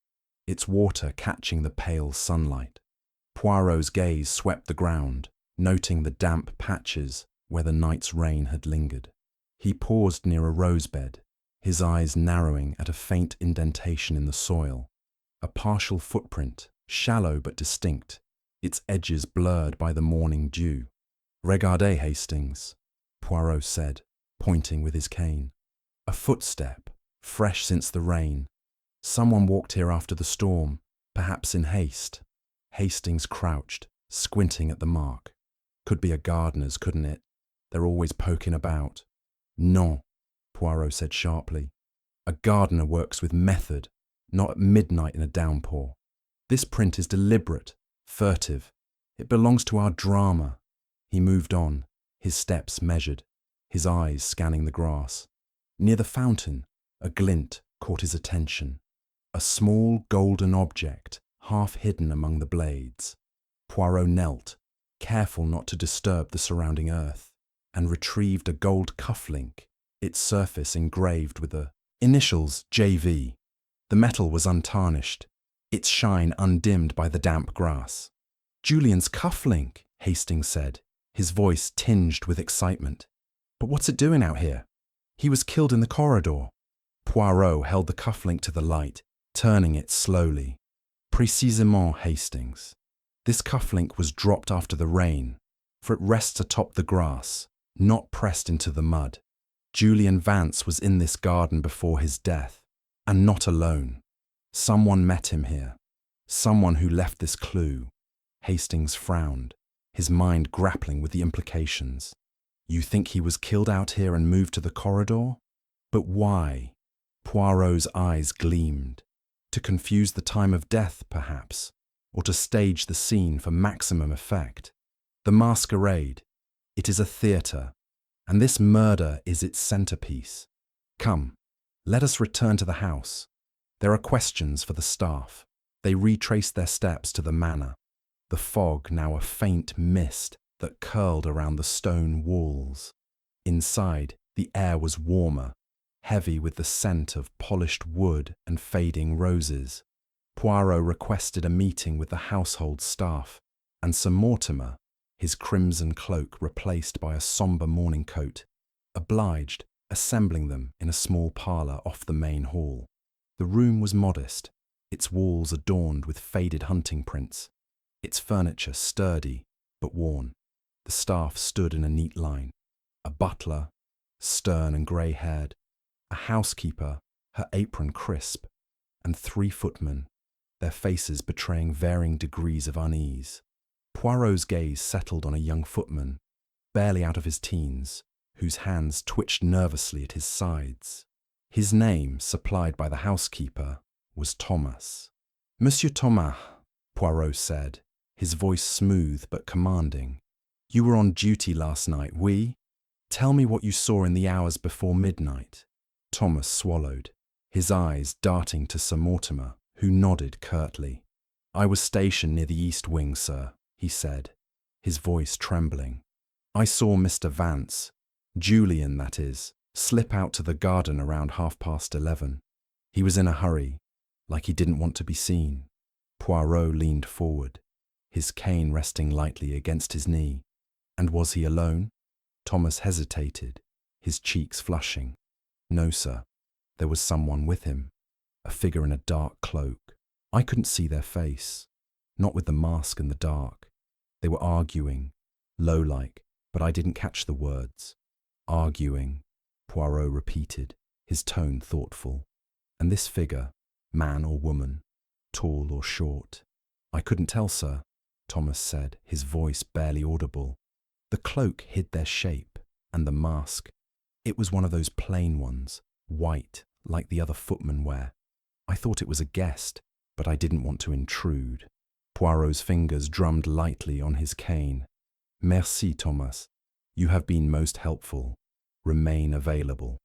its water catching the pale sunlight. Poirot's gaze swept the ground, noting the damp patches where the night's rain had lingered. He paused near a rosebed, his eyes narrowing at a faint indentation in the soil. A partial footprint, shallow but distinct, its edges blurred by the morning dew. "Regardez, Hastings," Poirot said, pointing with his cane. A footstep, fresh since the rain. Someone walked here after the storm, perhaps in haste. Hastings crouched, squinting at the mark. Could be a gardener's, couldn't it? They're always poking about. "Non," Poirot said sharply. "A gardener works with method, not at midnight in a downpour. This print is deliberate, furtive. It belongs to our drama." He moved on, his steps measured, his eyes scanning the grass. Near the fountain, a glint caught his attention. A small golden object, half hidden among the blades. Poirot knelt, careful not to disturb the surrounding earth, and retrieved a gold cufflink, its surface engraved with the initials JV. The metal was untarnished, its shine undimmed by the damp grass. "Julian's cufflink," Hastings said, his voice tinged with excitement. "But what's it doing out here?" "He was killed in the corridor." Poirot held the cufflink to the light, turning it slowly. "Précisément, Hastings. This cufflink was dropped after the rain, for it rests atop the grass, not pressed into the mud. Julian Vance was in this garden before his death, and not alone. Someone met him here. Someone who left this clue." Hastings frowned, his mind grappling with the implications. "You think he was killed out here and moved to the corridor? But why?" Poirot's eyes gleamed. To confuse the time of death, perhaps, or to stage the scene for maximum effect. The Masquerade. It is a theatre, and this murder is its centerpiece. Come, let us return to the house. There are questions for the staff. They retraced their steps to the manor. The fog now a faint mist that curled around the stone walls. Inside, the air was warmer, heavy with the scent of polished wood and fading roses. Poirot requested a meeting with the household staff, and Sir Mortimer, his crimson cloak replaced by a sombre morning coat, obliged, assembling them in a small parlour off the main hall. The room was modest, its walls adorned with faded hunting prints, its furniture sturdy but worn. The staff stood in a neat line. A butler, stern and grey-haired, a housekeeper, her apron crisp, and 3 footmen, their faces betraying varying degrees of unease. Poirot's gaze settled on a young footman, barely out of his teens, whose hands twitched nervously at his sides. His name, supplied by the housekeeper, was Thomas. "Monsieur Thomas," Poirot said, his voice smooth but commanding. "You were on duty last night, oui? Tell me what you saw in the hours before midnight." Thomas swallowed, his eyes darting to Sir Mortimer, who nodded curtly. "I was stationed near the east wing, sir," he said, his voice trembling. "I saw Mr. Vance, Julian that is, slip out to the garden around 11:30. He was in a hurry, like he didn't want to be seen." Poirot leaned forward, his cane resting lightly against his knee. "And was he alone?" Thomas hesitated, his cheeks flushing. "No, sir. There was someone with him, a figure in a dark cloak. I couldn't see their face, not with the mask in the dark. They were arguing, low-like, but I didn't catch the words. Arguing," Poirot repeated, his tone thoughtful. "And this figure, man or woman, tall or short?" "I couldn't tell, sir," Thomas said, his voice barely audible. "The cloak hid their shape, and the mask. It was one of those plain ones, white, like the other footmen wear. I thought it was a guest, but I didn't want to intrude." Poirot's fingers drummed lightly on his cane. "Merci, Thomas. You have been most helpful. Remain available."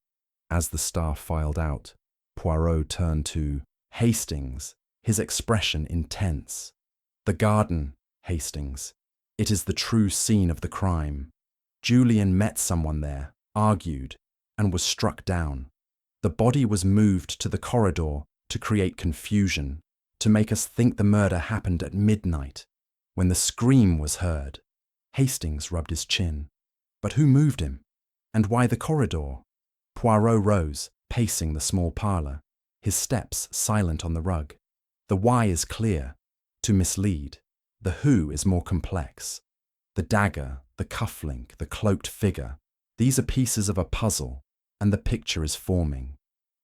As the staff filed out, Poirot turned to Hastings, his expression intense. "The garden, Hastings. It is the true scene of the crime. Julian met someone there, argued, and was struck down. The body was moved to the corridor to create confusion, to make us think the murder happened at midnight, when the scream was heard." Hastings rubbed his chin. "But who moved him? And why the corridor?" Poirot rose, pacing the small parlour, his steps silent on the rug. "The why is clear, to mislead. The who is more complex. The dagger, the cufflink, the cloaked figure, these are pieces of a puzzle, and the picture is forming.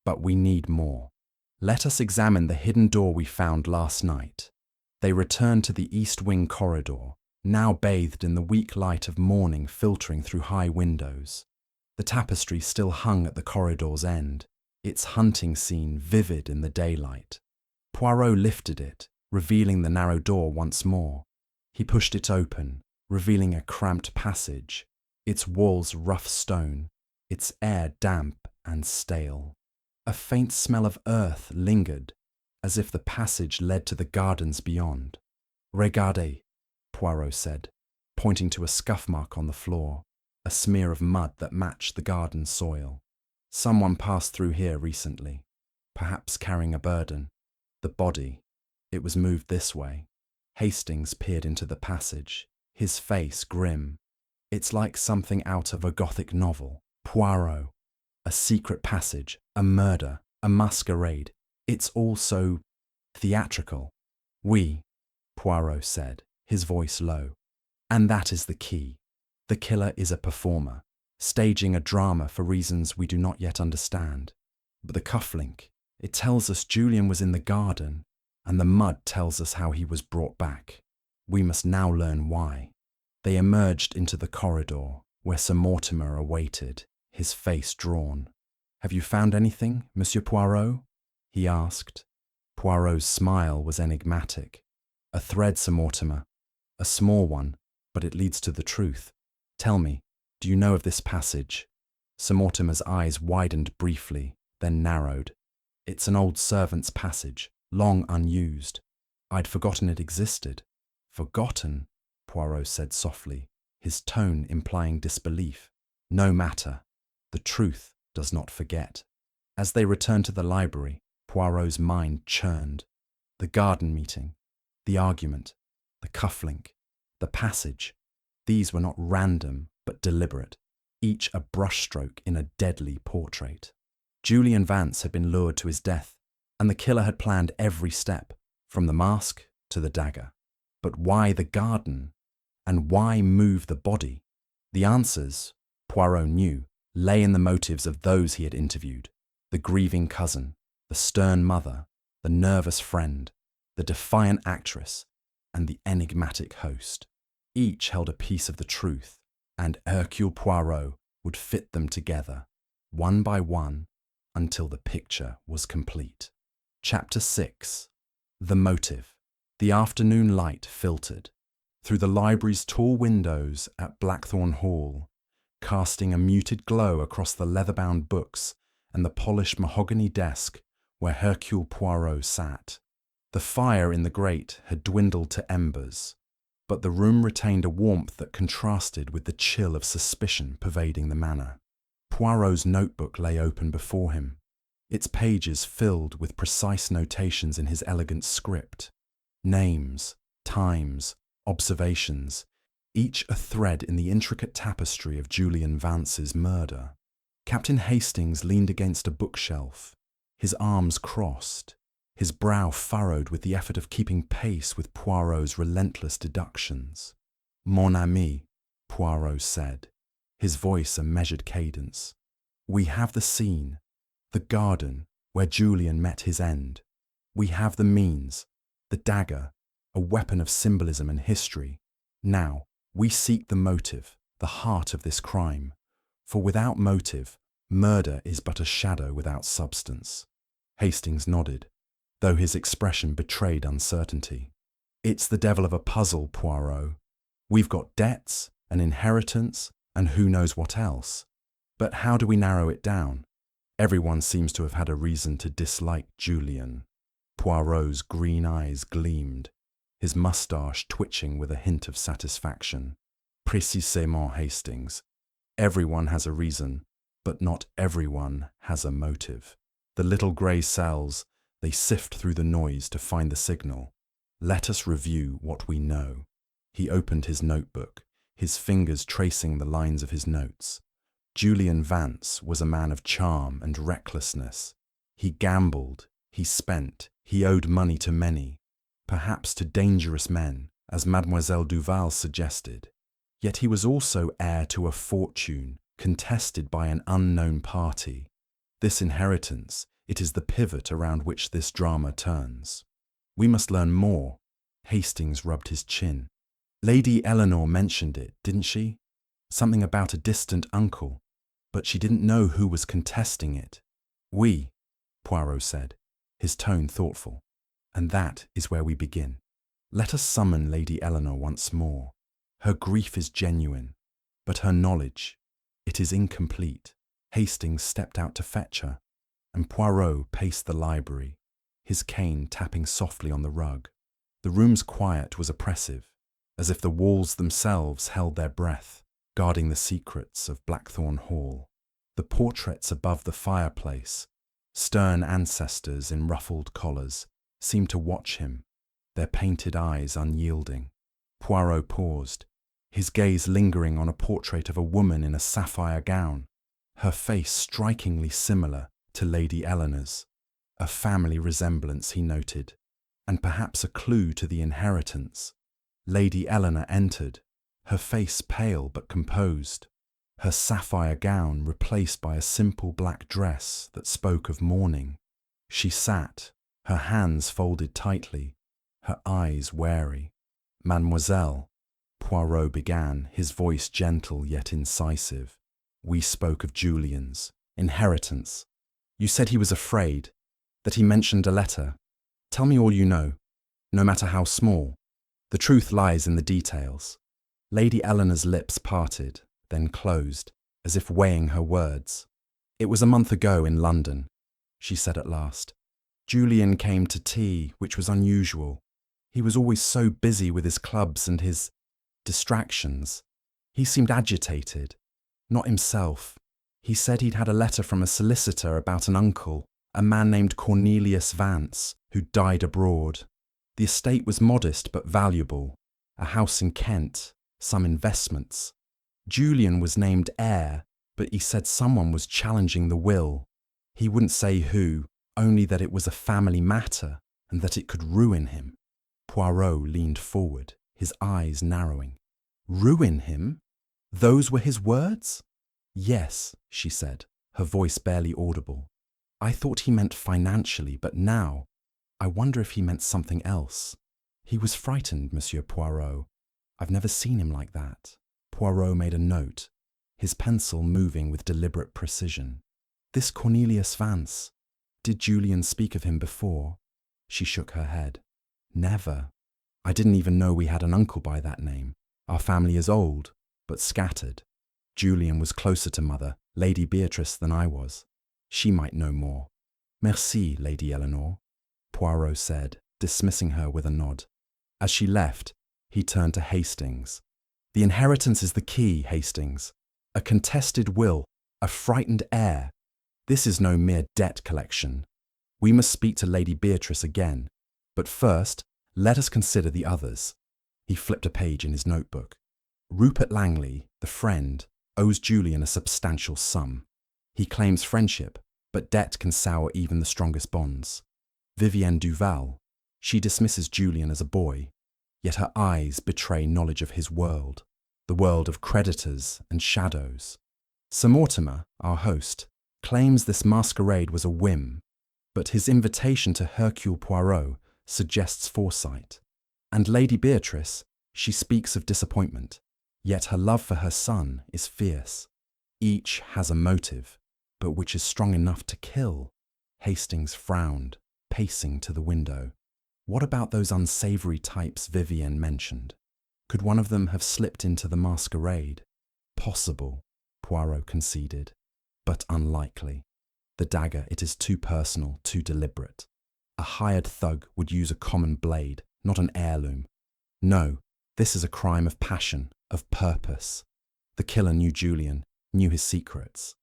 But we need more. Let us examine the hidden door we found last night." They returned to the east wing corridor, now bathed in the weak light of morning filtering through high windows. The tapestry still hung at the corridor's end, its hunting scene vivid in the daylight. Poirot lifted it, revealing the narrow door once more. He pushed it open, revealing a cramped passage, its walls rough stone, its air damp and stale. A faint smell of earth lingered, as if the passage led to the gardens beyond. "Regardez," Poirot said, pointing to a scuff mark on the floor, a smear of mud that matched the garden soil. "Someone passed through here recently, perhaps carrying a burden. The body, it was moved this way." Hastings peered into the passage, his face grim. "It's like something out of a Gothic novel. Poirot. A secret passage, a murder, a masquerade. It's all so theatrical." "Oui," Poirot said, his voice low. "And that is the key. The killer is a performer, staging a drama for reasons we do not yet understand. But the cufflink, it tells us Julian was in the garden, and the mud tells us how he was brought back. We must now learn why." They emerged into the corridor, where Sir Mortimer awaited, his face drawn. "Have you found anything, Monsieur Poirot?" he asked. Poirot's smile was enigmatic. "A thread, Sir Mortimer. A small one, but it leads to the truth. Tell me, do you know of this passage?" Sir Mortimer's eyes widened briefly, then narrowed. "It's an old servant's passage, long unused. I'd forgotten it existed." "Forgotten?" Poirot said softly, his tone implying disbelief. "No matter. The truth does not forget." As they returned to the library, Poirot's mind churned. The garden meeting, the argument, the cufflink, the passage. These were not random, but deliberate, each a brushstroke in a deadly portrait. Julian Vance had been lured to his death, and the killer had planned every step, from the mask to the dagger. But why the garden? And why move the body? The answers, Poirot knew, lay in the motives of those he had interviewed: the grieving cousin, the stern mother, the nervous friend, the defiant actress, and the enigmatic host. Each held a piece of the truth, and Hercule Poirot would fit them together, one by one, until the picture was complete. Chapter 6. The Motive. The afternoon light filtered through the library's tall windows at Blackthorn Hall, casting a muted glow across the leather-bound books and the polished mahogany desk where Hercule Poirot sat. The fire in the grate had dwindled to embers, but the room retained a warmth that contrasted with the chill of suspicion pervading the manor. Poirot's notebook lay open before him, its pages filled with precise notations in his elegant script. Names, times, observations, each a thread in the intricate tapestry of Julian Vance's murder. Captain Hastings leaned against a bookshelf, his arms crossed, his brow furrowed with the effort of keeping pace with Poirot's relentless deductions. "Mon ami," Poirot said, his voice a measured cadence. "We have the scene, the garden where Julian met his end. We have the means, the dagger, a weapon of symbolism and history. Now, we seek the motive, the heart of this crime. For without motive, murder is but a shadow without substance." Hastings nodded, though his expression betrayed uncertainty. "It's the devil of a puzzle, Poirot. We've got debts, an inheritance, And who knows what else? But how do we narrow it down? Everyone seems to have had a reason to dislike Julian. Poirot's green eyes gleamed, his moustache twitching with a hint of satisfaction. Précisément, Hastings. Everyone has a reason, but not everyone has a motive. The little grey cells, they sift through the noise to find the signal. Let us review what we know. He opened his notebook, his fingers tracing the lines of his notes. Julian Vance was a man of charm and recklessness. He gambled, he spent, he owed money to many, perhaps to dangerous men, as Mademoiselle Duval suggested. Yet he was also heir to a fortune contested by an unknown party. This inheritance, it is the pivot around which this drama turns. We must learn more. Hastings rubbed his chin. Lady Eleanor mentioned it, didn't she? Something about a distant uncle, but she didn't know who was contesting it. Oui, Poirot said, his tone thoughtful. And that is where we begin. Let us summon Lady Eleanor once more. Her grief is genuine, but her knowledge, it is incomplete. Hastings stepped out to fetch her, and Poirot paced the library, his cane tapping softly on the rug. The room's quiet was oppressive, as if the walls themselves held their breath, guarding the secrets of Blackthorn Hall. The portraits above the fireplace, stern ancestors in ruffled collars, seemed to watch him, their painted eyes unyielding. Poirot paused, his gaze lingering on a portrait of a woman in a sapphire gown, her face strikingly similar to Lady Eleanor's. A family resemblance, he noted, and perhaps a clue to the inheritance. Lady Eleanor entered, her face pale but composed, her sapphire gown replaced by a simple black dress that spoke of mourning. She sat, her hands folded tightly, her eyes wary. Mademoiselle, Poirot began, his voice gentle yet incisive. We spoke of Julian's inheritance. You said he was afraid, that he mentioned a letter. Tell me all you know, no matter how small. The truth lies in the details. Lady Eleanor's lips parted, then closed, as if weighing her words. It was a month ago in London, she said at last. Julian came to tea, which was unusual. He was always so busy with his clubs and his distractions. He seemed agitated, not himself. He said he'd had a letter from a solicitor about an uncle, a man named Cornelius Vance, who died abroad. The estate was modest but valuable, a house in Kent, some investments. Julian was named heir, but he said someone was challenging the will. He wouldn't say who, only that it was a family matter and that it could ruin him. Poirot leaned forward, his eyes narrowing. Ruin him? Those were his words? Yes, she said, her voice barely audible. I thought he meant financially, but now, I wonder if he meant something else. He was frightened, Monsieur Poirot. I've never seen him like that. Poirot made a note, his pencil moving with deliberate precision. This Cornelius Vance. Did Julian speak of him before? She shook her head. Never. I didn't even know we had an uncle by that name. Our family is old, but scattered. Julian was closer to Mother, Lady Beatrice, than I was. She might know more. Merci, Lady Eleanor, Poirot said, dismissing her with a nod. As she left, he turned to Hastings. The inheritance is the key, Hastings. A contested will, a frightened heir. This is no mere debt collection. We must speak to Lady Beatrice again. But first, let us consider the others. He flipped a page in his notebook. Rupert Langley, the friend, owes Julian a substantial sum. He claims friendship, but debt can sour even the strongest bonds. Vivienne Duval, she dismisses Julian as a boy, yet her eyes betray knowledge of his world, the world of creditors and shadows. Sir Mortimer, our host, claims this masquerade was a whim, but his invitation to Hercule Poirot suggests foresight. And Lady Beatrice, she speaks of disappointment, yet her love for her son is fierce. Each has a motive, but which is strong enough to kill. Hastings frowned, pacing to the window. What about those unsavoury types Vivienne mentioned? Could one of them have slipped into the masquerade? Possible, Poirot conceded, but unlikely. The dagger, it is too personal, too deliberate. A hired thug would use a common blade, not an heirloom. No, this is a crime of passion, of purpose. The killer knew Julian, knew his secrets.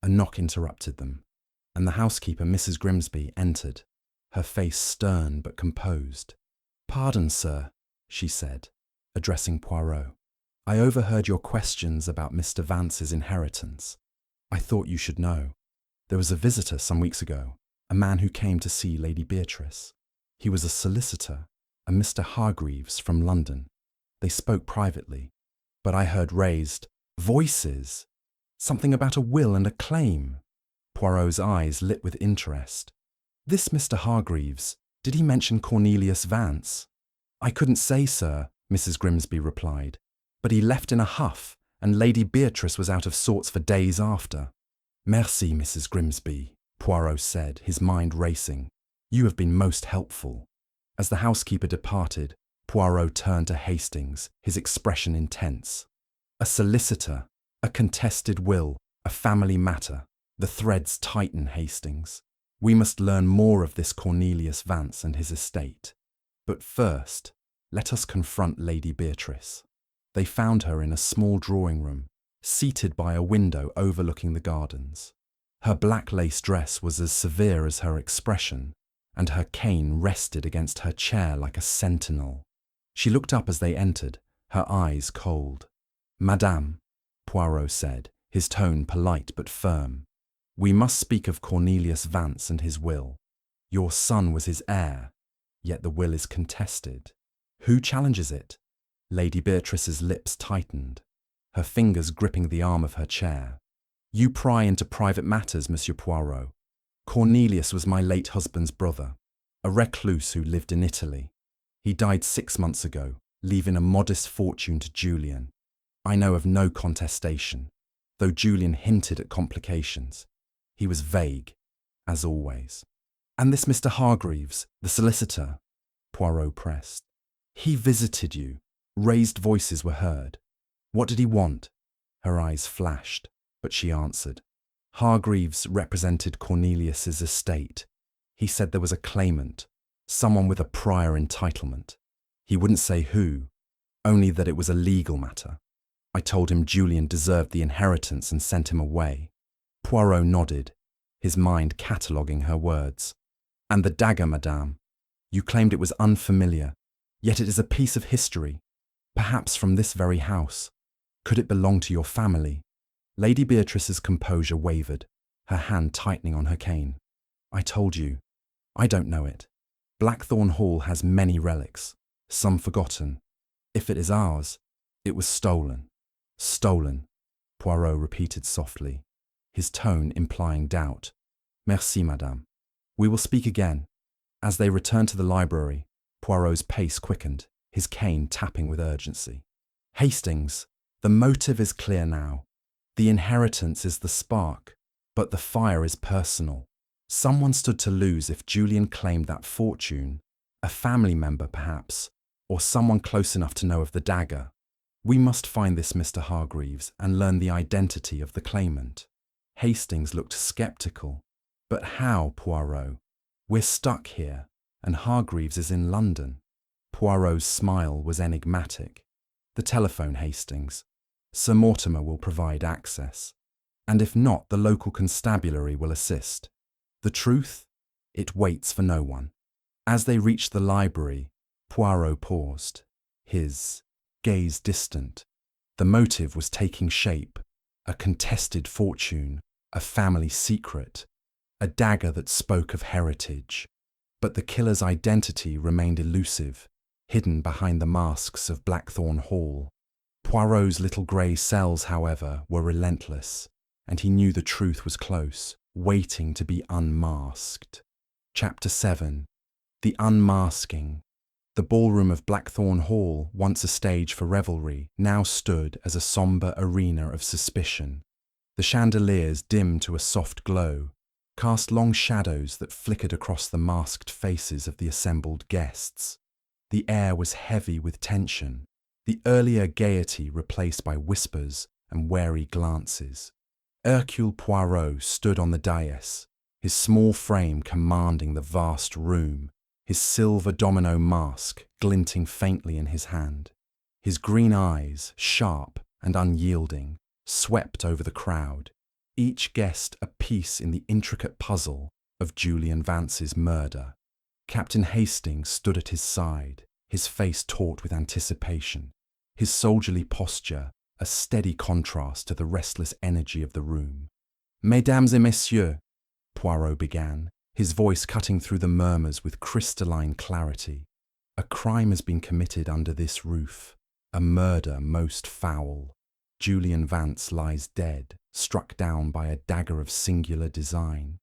A knock interrupted them, and the housekeeper, Mrs. Grimsby, entered, her face stern but composed. "Pardon, sir," she said, addressing Poirot. "I overheard your questions about Mr. Vance's inheritance. I thought you should know. There was a visitor some weeks ago, a man who came to see Lady Beatrice. He was a solicitor, a Mr. Hargreaves from London. They spoke privately, but I heard raised voices, something about a will and a claim." Poirot's eyes lit with interest. "This Mr. Hargreaves, did he mention Cornelius Vance?" "I couldn't say, sir," Mrs. Grimsby replied, "but he left in a huff, and Lady Beatrice was out of sorts for days after." "Merci, Mrs. Grimsby," Poirot said, his mind racing. "You have been most helpful." As the housekeeper departed, Poirot turned to Hastings, his expression intense. A solicitor, a contested will, a family matter. The threads tighten, Hastings. We must learn more of this Cornelius Vance and his estate. But first, let us confront Lady Beatrice. They found her in a small drawing room, seated by a window overlooking the gardens. Her black lace dress was as severe as her expression, and her cane rested against her chair like a sentinel. She looked up as they entered, her eyes cold. "Madame," Poirot said, his tone polite but firm, "we must speak of Cornelius Vance and his will. Your son was his heir, yet the will is contested. Who challenges it?" Lady Beatrice's lips tightened, her fingers gripping the arm of her chair. "You pry into private matters, Monsieur Poirot. Cornelius was my late husband's brother, a recluse who lived in Italy. He died 6 months ago, leaving a modest fortune to Julian. I know of no contestation, though Julian hinted at complications. He was vague, as always." "And this Mr. Hargreaves, the solicitor?" Poirot pressed. "He visited you. Raised voices were heard. What did he want?" Her eyes flashed, but she answered. "Hargreaves represented Cornelius's estate. He said there was a claimant, someone with a prior entitlement. He wouldn't say who, only that it was a legal matter. I told him Julian deserved the inheritance and sent him away." Poirot nodded, his mind cataloguing her words. "And the dagger, madame? You claimed it was unfamiliar, yet it is a piece of history, perhaps from this very house. Could it belong to your family?" Lady Beatrice's composure wavered, her hand tightening on her cane. "I told you, I don't know it. Blackthorn Hall has many relics, some forgotten. If it is ours, it was stolen." "Stolen," Poirot repeated softly, his tone implying doubt. "Merci, madame. We will speak again." As they returned to the library, Poirot's pace quickened, his cane tapping with urgency. "Hastings, the motive is clear now. The inheritance is the spark, but the fire is personal. Someone stood to lose if Julian claimed that fortune, a family member perhaps, or someone close enough to know of the dagger. We must find this Mr. Hargreaves and learn the identity of the claimant." Hastings looked sceptical. "But how, Poirot? We're stuck here, and Hargreaves is in London." Poirot's smile was enigmatic. "The telephone, Hastings. Sir Mortimer will provide access. And if not, the local constabulary will assist. The truth? It waits for no one." As they reached the library, Poirot paused, his gaze distant. The motive was taking shape, a contested fortune, a family secret, a dagger that spoke of heritage. But the killer's identity remained elusive, hidden behind the masks of Blackthorn Hall. Poirot's little grey cells, however, were relentless, and he knew the truth was close, waiting to be unmasked. Chapter 7. The Unmasking. The ballroom of Blackthorn Hall, once a stage for revelry, now stood as a sombre arena of suspicion. The chandeliers, dimmed to a soft glow, cast long shadows that flickered across the masked faces of the assembled guests. The air was heavy with tension, the earlier gaiety replaced by whispers, and wary glances. Hercule Poirot stood on the dais, his small frame commanding the vast room, his silver domino mask glinting faintly in his hand. His green eyes, sharp and unyielding, swept over the crowd, each guest a piece in the intricate puzzle of Julian Vance's murder. Captain Hastings stood at his side, his face taut with anticipation, his soldierly posture a steady contrast to the restless energy of the room. "Mesdames et messieurs," Poirot began, his voice cutting through the murmurs with crystalline clarity. "A crime has been committed under this roof, a murder most foul. Julian Vance lies dead, struck down by a dagger of singular design.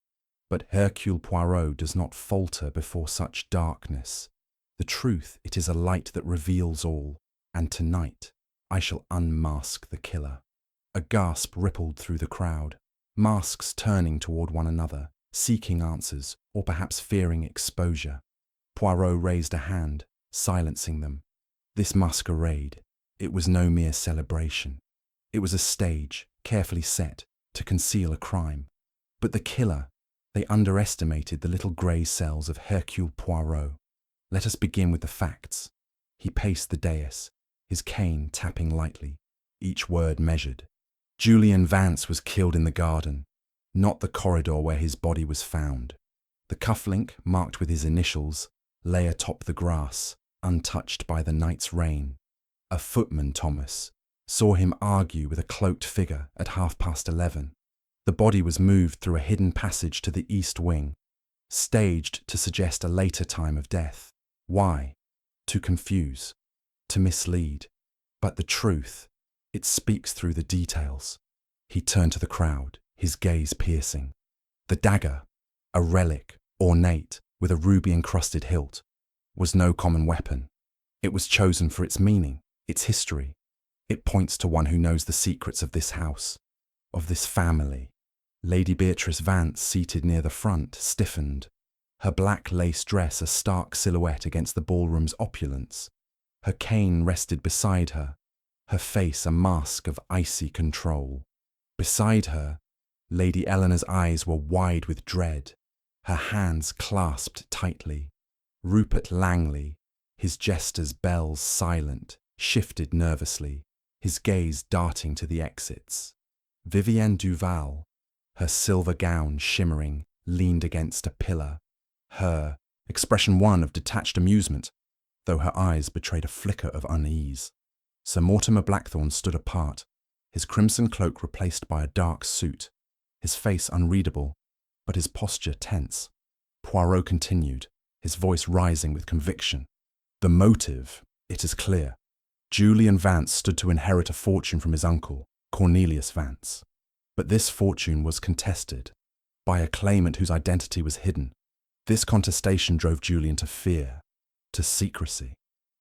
But Hercule Poirot does not falter before such darkness. The truth, it is a light that reveals all, and tonight I shall unmask the killer." A gasp rippled through the crowd, masks turning toward one another, seeking answers or perhaps fearing exposure. Poirot raised a hand, silencing them. This masquerade, it was no mere celebration. It was a stage, carefully set, to conceal a crime. But the killer, they underestimated the little grey cells of Hercule Poirot. Let us begin with the facts. He paced the dais, his cane tapping lightly, each word measured. Julian Vance was killed in the garden, not the corridor where his body was found. The cufflink, marked with his initials, lay atop the grass, untouched by the night's rain. A footman, Thomas, saw him argue with a cloaked figure at 11:30. The body was moved through a hidden passage to the east wing, staged to suggest a later time of death. Why? To confuse, to mislead. But the truth, it speaks through the details. He turned to the crowd, his gaze piercing. The dagger, a relic, ornate, with a ruby-encrusted hilt, was no common weapon. It was chosen for its meaning, its history. It points to one who knows the secrets of this house, of this family. Lady Beatrice Vance, seated near the front, stiffened, her black lace dress a stark silhouette against the ballroom's opulence. Her cane rested beside her, her face a mask of icy control. Beside her, Lady Eleanor's eyes were wide with dread, her hands clasped tightly. Rupert Langley, his jester's bells silent, shifted nervously, his gaze darting to the exits. Vivienne Duval, her silver gown shimmering, leaned against a pillar, her expression one of detached amusement, though her eyes betrayed a flicker of unease. Sir Mortimer Blackthorne stood apart, his crimson cloak replaced by a dark suit, his face unreadable, but his posture tense. Poirot continued, his voice rising with conviction. "The motive, it is clear. Julian Vance stood to inherit a fortune from his uncle, Cornelius Vance. But this fortune was contested by a claimant whose identity was hidden. This contestation drove Julian to fear, to secrecy.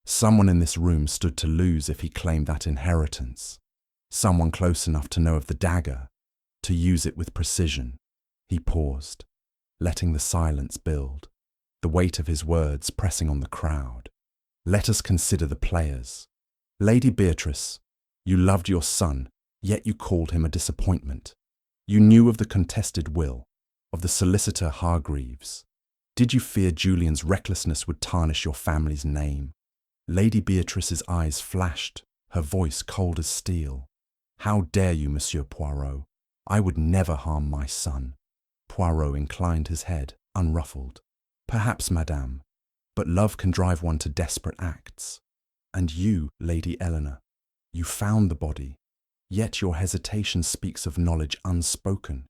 Someone in this room stood to lose if he claimed that inheritance. Someone close enough to know of the dagger, to use it with precision." He paused, letting the silence build, the weight of his words pressing on the crowd. "Let us consider the players. Lady Beatrice, you loved your son, yet you called him a disappointment. You knew of the contested will, of the solicitor Hargreaves. Did you fear Julian's recklessness would tarnish your family's name?" Lady Beatrice's eyes flashed, her voice cold as steel. "How dare you, Monsieur Poirot? I would never harm my son." Poirot inclined his head, unruffled. "Perhaps, madame, but love can drive one to desperate acts. And you, Lady Eleanor, you found the body, yet your hesitation speaks of knowledge unspoken.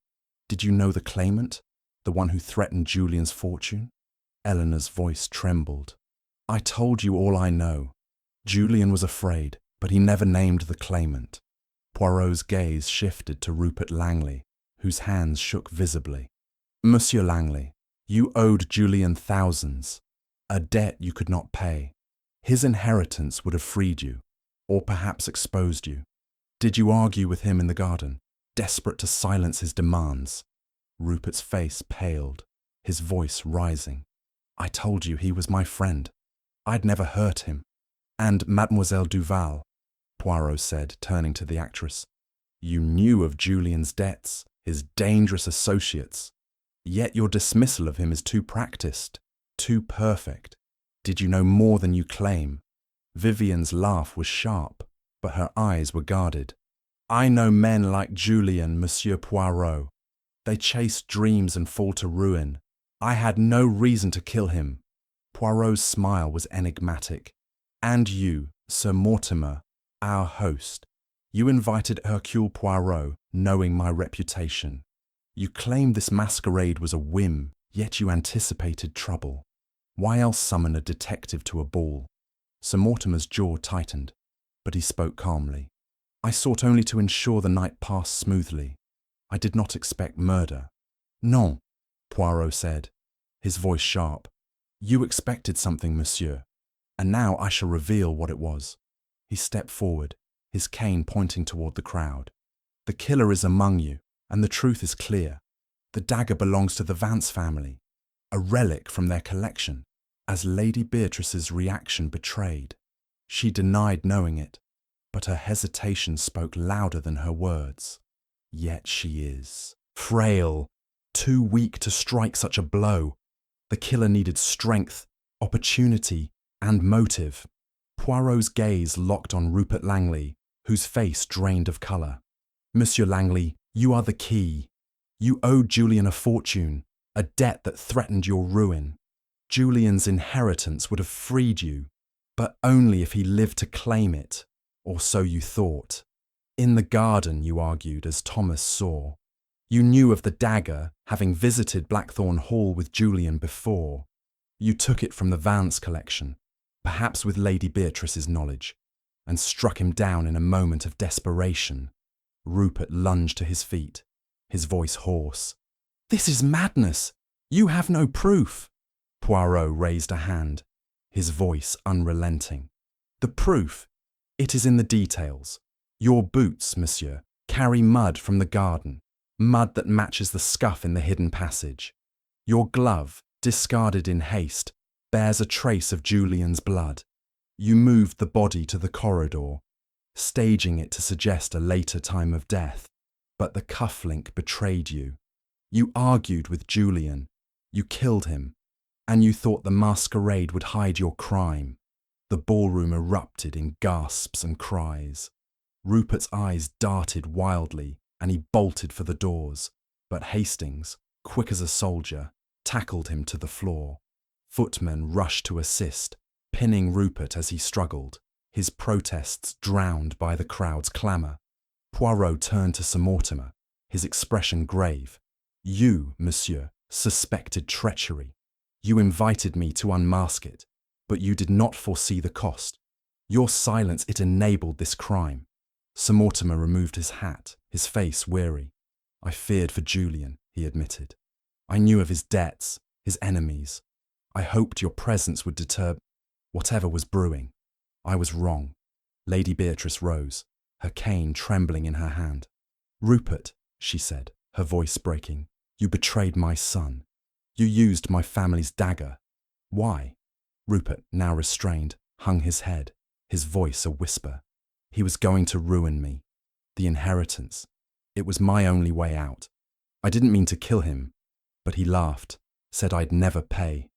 Did you know the claimant, the one who threatened Julian's fortune?" Eleanor's voice trembled. "I told you all I know. Julian was afraid, but he never named the claimant." Poirot's gaze shifted to Rupert Langley, whose hands shook visibly. "Monsieur Langley, you owed Julian thousands, a debt you could not pay. His inheritance would have freed you, or perhaps exposed you. Did you argue with him in the garden, desperate to silence his demands?" Rupert's face paled, his voice rising. "I told you he was my friend. I'd never hurt him. And Mademoiselle Duval," Poirot said, turning to the actress. You knew of Julian's debts, his dangerous associates, yet your dismissal of him is too practiced, too perfect. Did you know more than you claim? Vivian's laugh was sharp, but her eyes were guarded. I know men like Julian, Monsieur Poirot. They chase dreams and fall to ruin. I had no reason to kill him. Poirot's smile was enigmatic. And you, Sir Mortimer, our host, you invited Hercule Poirot, knowing my reputation. You claimed this masquerade was a whim, yet you anticipated trouble. Why else summon a detective to a ball? Sir Mortimer's jaw tightened, but he spoke calmly. I sought only to ensure the night passed smoothly. I did not expect murder. Non, Poirot said, his voice sharp. You expected something, monsieur, and now I shall reveal what it was. He stepped forward, his cane pointing toward the crowd. The killer is among you, and the truth is clear. The dagger belongs to the Vance family, a relic from their collection, as Lady Beatrice's reaction betrayed. She denied knowing it, but her hesitation spoke louder than her words. Yet she is frail, too weak to strike such a blow. The killer needed strength, opportunity, and motive. Poirot's gaze locked on Rupert Langley, whose face drained of colour. Monsieur Langley, you are the key. You owed Julian a fortune, a debt that threatened your ruin. Julian's inheritance would have freed you, but only if he lived to claim it, or so you thought. In the garden, you argued, as Thomas saw. You knew of the dagger, having visited Blackthorn Hall with Julian before. You took it from the Vance collection, perhaps with Lady Beatrice's knowledge, and struck him down in a moment of desperation. Rupert lunged to his feet, his voice hoarse. This is madness! You have no proof! Poirot raised a hand, his voice unrelenting. The proof? It is in the details. Your boots, monsieur, carry mud from the garden, mud that matches the scuff in the hidden passage. Your glove, discarded in haste, bears a trace of Julian's blood. You moved the body to the corridor, staging it to suggest a later time of death, but the cufflink betrayed you. You argued with Julian, you killed him, and you thought the masquerade would hide your crime. The ballroom erupted in gasps and cries. Rupert's eyes darted wildly, and he bolted for the doors, but Hastings, quick as a soldier, tackled him to the floor. Footmen rushed to assist, pinning Rupert as he struggled, his protests drowned by the crowd's clamour. Poirot turned to Sir Mortimer, his expression grave. You, monsieur, suspected treachery. You invited me to unmask it, but you did not foresee the cost. Your silence, it enabled this crime. Sir Mortimer removed his hat, his face weary. I feared for Julian, he admitted. I knew of his debts, his enemies. I hoped your presence would deter whatever was brewing. I was wrong. Lady Beatrice rose, her cane trembling in her hand. Rupert, she said, her voice breaking, you betrayed my son. You used my family's dagger. Why? Rupert, now restrained, hung his head, his voice a whisper. He was going to ruin me. The inheritance. It was my only way out. I didn't mean to kill him, but he laughed, said I'd never pay.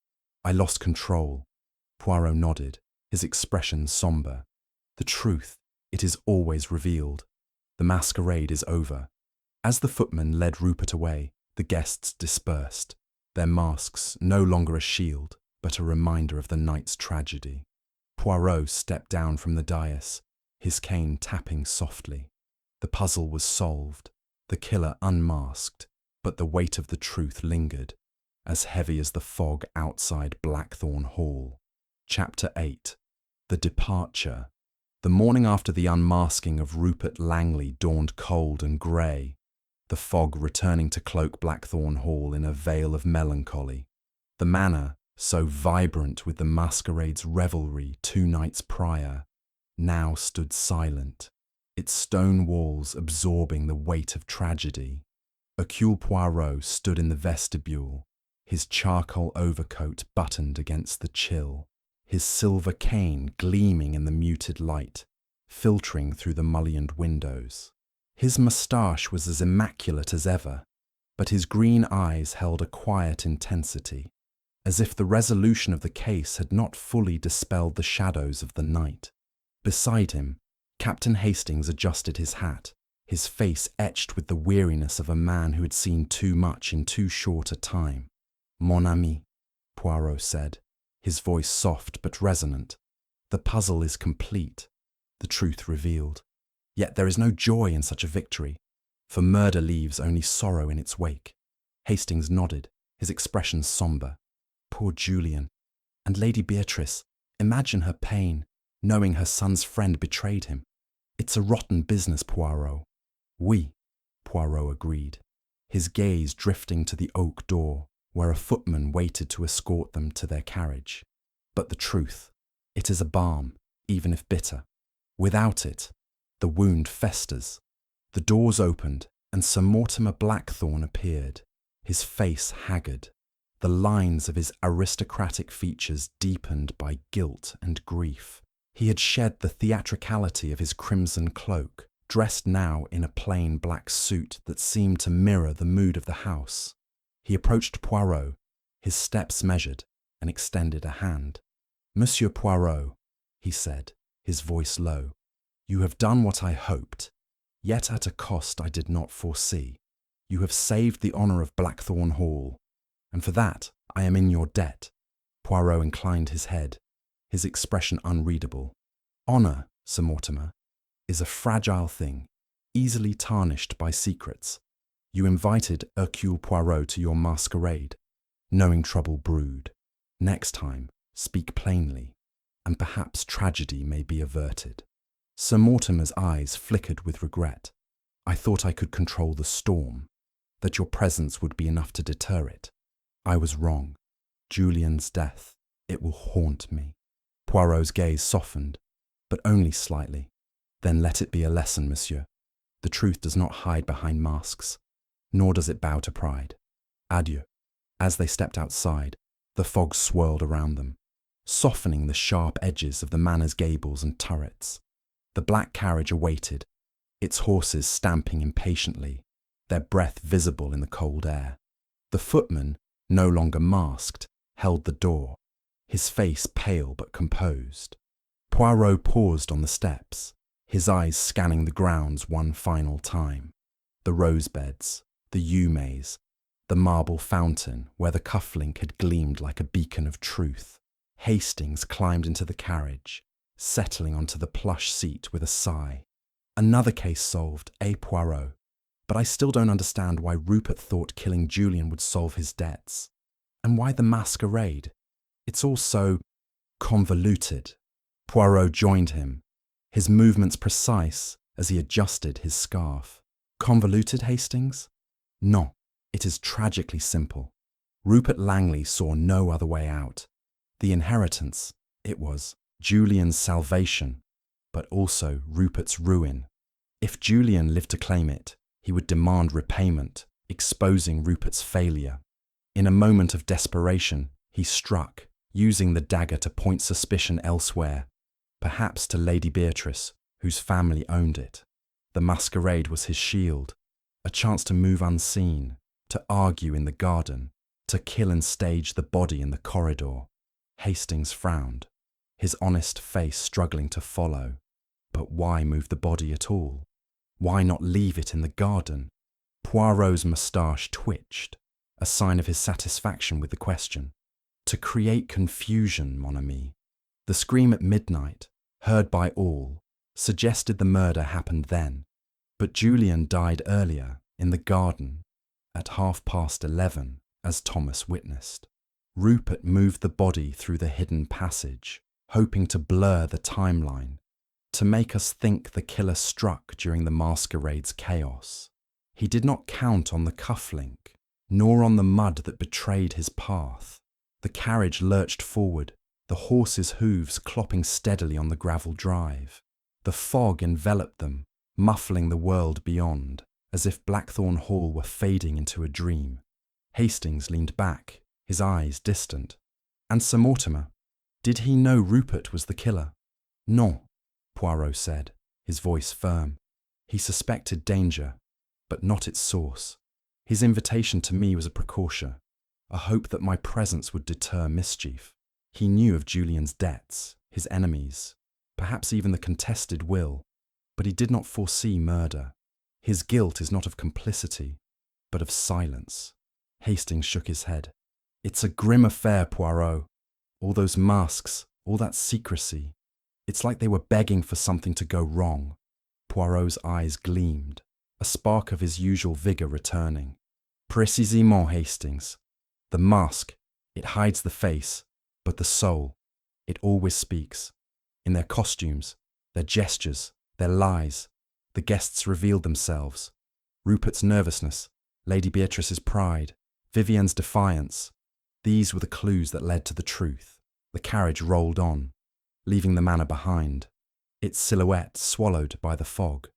I lost control. Poirot nodded, his expression sombre. The truth, it is always revealed. The masquerade is over. As the footman led Rupert away, the guests dispersed, their masks no longer a shield, but a reminder of the night's tragedy. Poirot stepped down from the dais, his cane tapping softly. The puzzle was solved, the killer unmasked, but the weight of the truth lingered, as heavy as the fog outside Blackthorn Hall. Chapter 8. The Departure. The morning after the unmasking of Rupert Langley dawned cold and grey, the fog returning to cloak Blackthorn Hall in a veil of melancholy. The manor, so vibrant with the masquerade's revelry 2 nights prior, now stood silent, its stone walls absorbing the weight of tragedy. Hercule Poirot stood in the vestibule, his charcoal overcoat buttoned against the chill, his silver cane gleaming in the muted light, filtering through the mullioned windows. His moustache was as immaculate as ever, but his green eyes held a quiet intensity, as if the resolution of the case had not fully dispelled the shadows of the night. Beside him, Captain Hastings adjusted his hat, his face etched with the weariness of a man who had seen too much in too short a time. "Mon ami," Poirot said, his voice soft but resonant. "The puzzle is complete, the truth revealed. Yet there is no joy in such a victory, for murder leaves only sorrow in its wake." Hastings nodded, his expression sombre. Poor Julian. And Lady Beatrice, imagine her pain, knowing her son's friend betrayed him. "It's a rotten business, Poirot." "Oui," Poirot agreed, his gaze drifting to the oak door, where a footman waited to escort them to their carriage. "But the truth, it is a balm, even if bitter. Without it, the wound festers." The doors opened, and Sir Mortimer Blackthorne appeared, his face haggard, the lines of his aristocratic features deepened by guilt and grief. He had shed the theatricality of his crimson cloak, dressed now in a plain black suit that seemed to mirror the mood of the house. He approached Poirot, his steps measured, and extended a hand. "Monsieur Poirot," he said, his voice low, "you have done what I hoped, yet at a cost I did not foresee. You have saved the honour of Blackthorne Hall, and for that I am in your debt." Poirot inclined his head, his expression unreadable. "Honour, Sir Mortimer, is a fragile thing, easily tarnished by secrets. You invited Hercule Poirot to your masquerade, knowing trouble brewed. Next time, speak plainly, and perhaps tragedy may be averted." Sir Mortimer's eyes flickered with regret. "I thought I could control the storm, that your presence would be enough to deter it. I was wrong. Julian's death, it will haunt me." Poirot's gaze softened, but only slightly. "Then let it be a lesson, monsieur. The truth does not hide behind masks, nor does it bow to pride. Adieu." As they stepped outside, the fog swirled around them, softening the sharp edges of the manor's gables and turrets. The black carriage awaited, its horses stamping impatiently, their breath visible in the cold air. The footman, no longer masked, held the door, his face pale but composed. Poirot paused on the steps, his eyes scanning the grounds one final time. The rose beds, the yew maze, the marble fountain where the cufflink had gleamed like a beacon of truth. Hastings climbed into the carriage, settling onto the plush seat with a sigh. "Another case solved, Poirot? But I still don't understand why Rupert thought killing Julian would solve his debts. And why the masquerade? It's all so convoluted." Poirot joined him, his movements precise as he adjusted his scarf. "Convoluted, Hastings? No, it is tragically simple. Rupert Langley saw no other way out. The inheritance, it was Julian's salvation, but also Rupert's ruin. If Julian lived to claim it, he would demand repayment, exposing Rupert's failure. In a moment of desperation, he struck, using the dagger to point suspicion elsewhere, perhaps to Lady Beatrice, whose family owned it. The masquerade was his shield, a chance to move unseen, to argue in the garden, to kill and stage the body in the corridor. Hastings frowned, his honest face struggling to follow. But why move the body at all? Why not leave it in the garden? Poirot's moustache twitched, a sign of his satisfaction with the question. "To create confusion, mon ami." The scream at midnight, heard by all, suggested the murder happened then. But Julian died earlier, in the garden, at 11:30, as Thomas witnessed. Rupert moved the body through the hidden passage, hoping to blur the timeline, to make us think the killer struck during the masquerade's chaos. He did not count on the cufflink, nor on the mud that betrayed his path. The carriage lurched forward, the horses' hooves clopping steadily on the gravel drive. The fog enveloped them, muffling the world beyond, as if Blackthorne Hall were fading into a dream. Hastings leaned back, his eyes distant. And Sir Mortimer? Did he know Rupert was the killer? "Non," Poirot said, his voice firm. He suspected danger, but not its source. His invitation to me was a precaution, a hope that my presence would deter mischief. He knew of Julian's debts, his enemies, perhaps even the contested will, but he did not foresee murder. His guilt is not of complicity, but of silence. Hastings shook his head. It's a grim affair, Poirot. All those masks, all that secrecy. It's like they were begging for something to go wrong. Poirot's eyes gleamed, a spark of his usual vigour returning. Précisément, Hastings. The mask, it hides the face, but the soul, it always speaks. In their costumes, their gestures, their lies, the guests revealed themselves. Rupert's nervousness, Lady Beatrice's pride, Vivienne's defiance. These were the clues that led to the truth. The carriage rolled on, leaving the manor behind, its silhouette swallowed by the fog.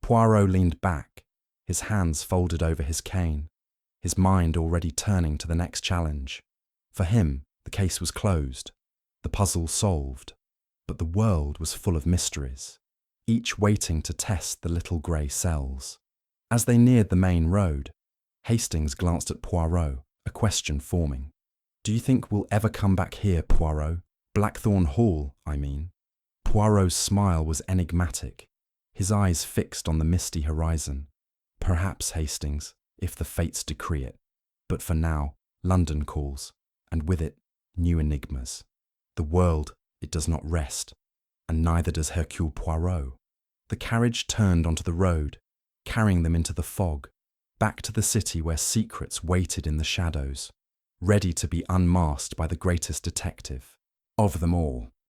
Poirot leaned back, his hands folded over his cane, his mind already turning to the next challenge. For him, the case was closed, the puzzle solved, but the world was full of mysteries, each waiting to test the little grey cells. As they neared the main road, Hastings glanced at Poirot, a question forming. Do you think we'll ever come back here, Poirot? Blackthorn Hall, I mean. Poirot's smile was enigmatic, his eyes fixed on the misty horizon. Perhaps, Hastings, if the fates decree it. But for now, London calls, and with it, new enigmas. The world, it does not rest, and neither does Hercule Poirot. The carriage turned onto the road, carrying them into the fog, back to the city where secrets waited in the shadows, ready to be unmasked by the greatest detective of them all.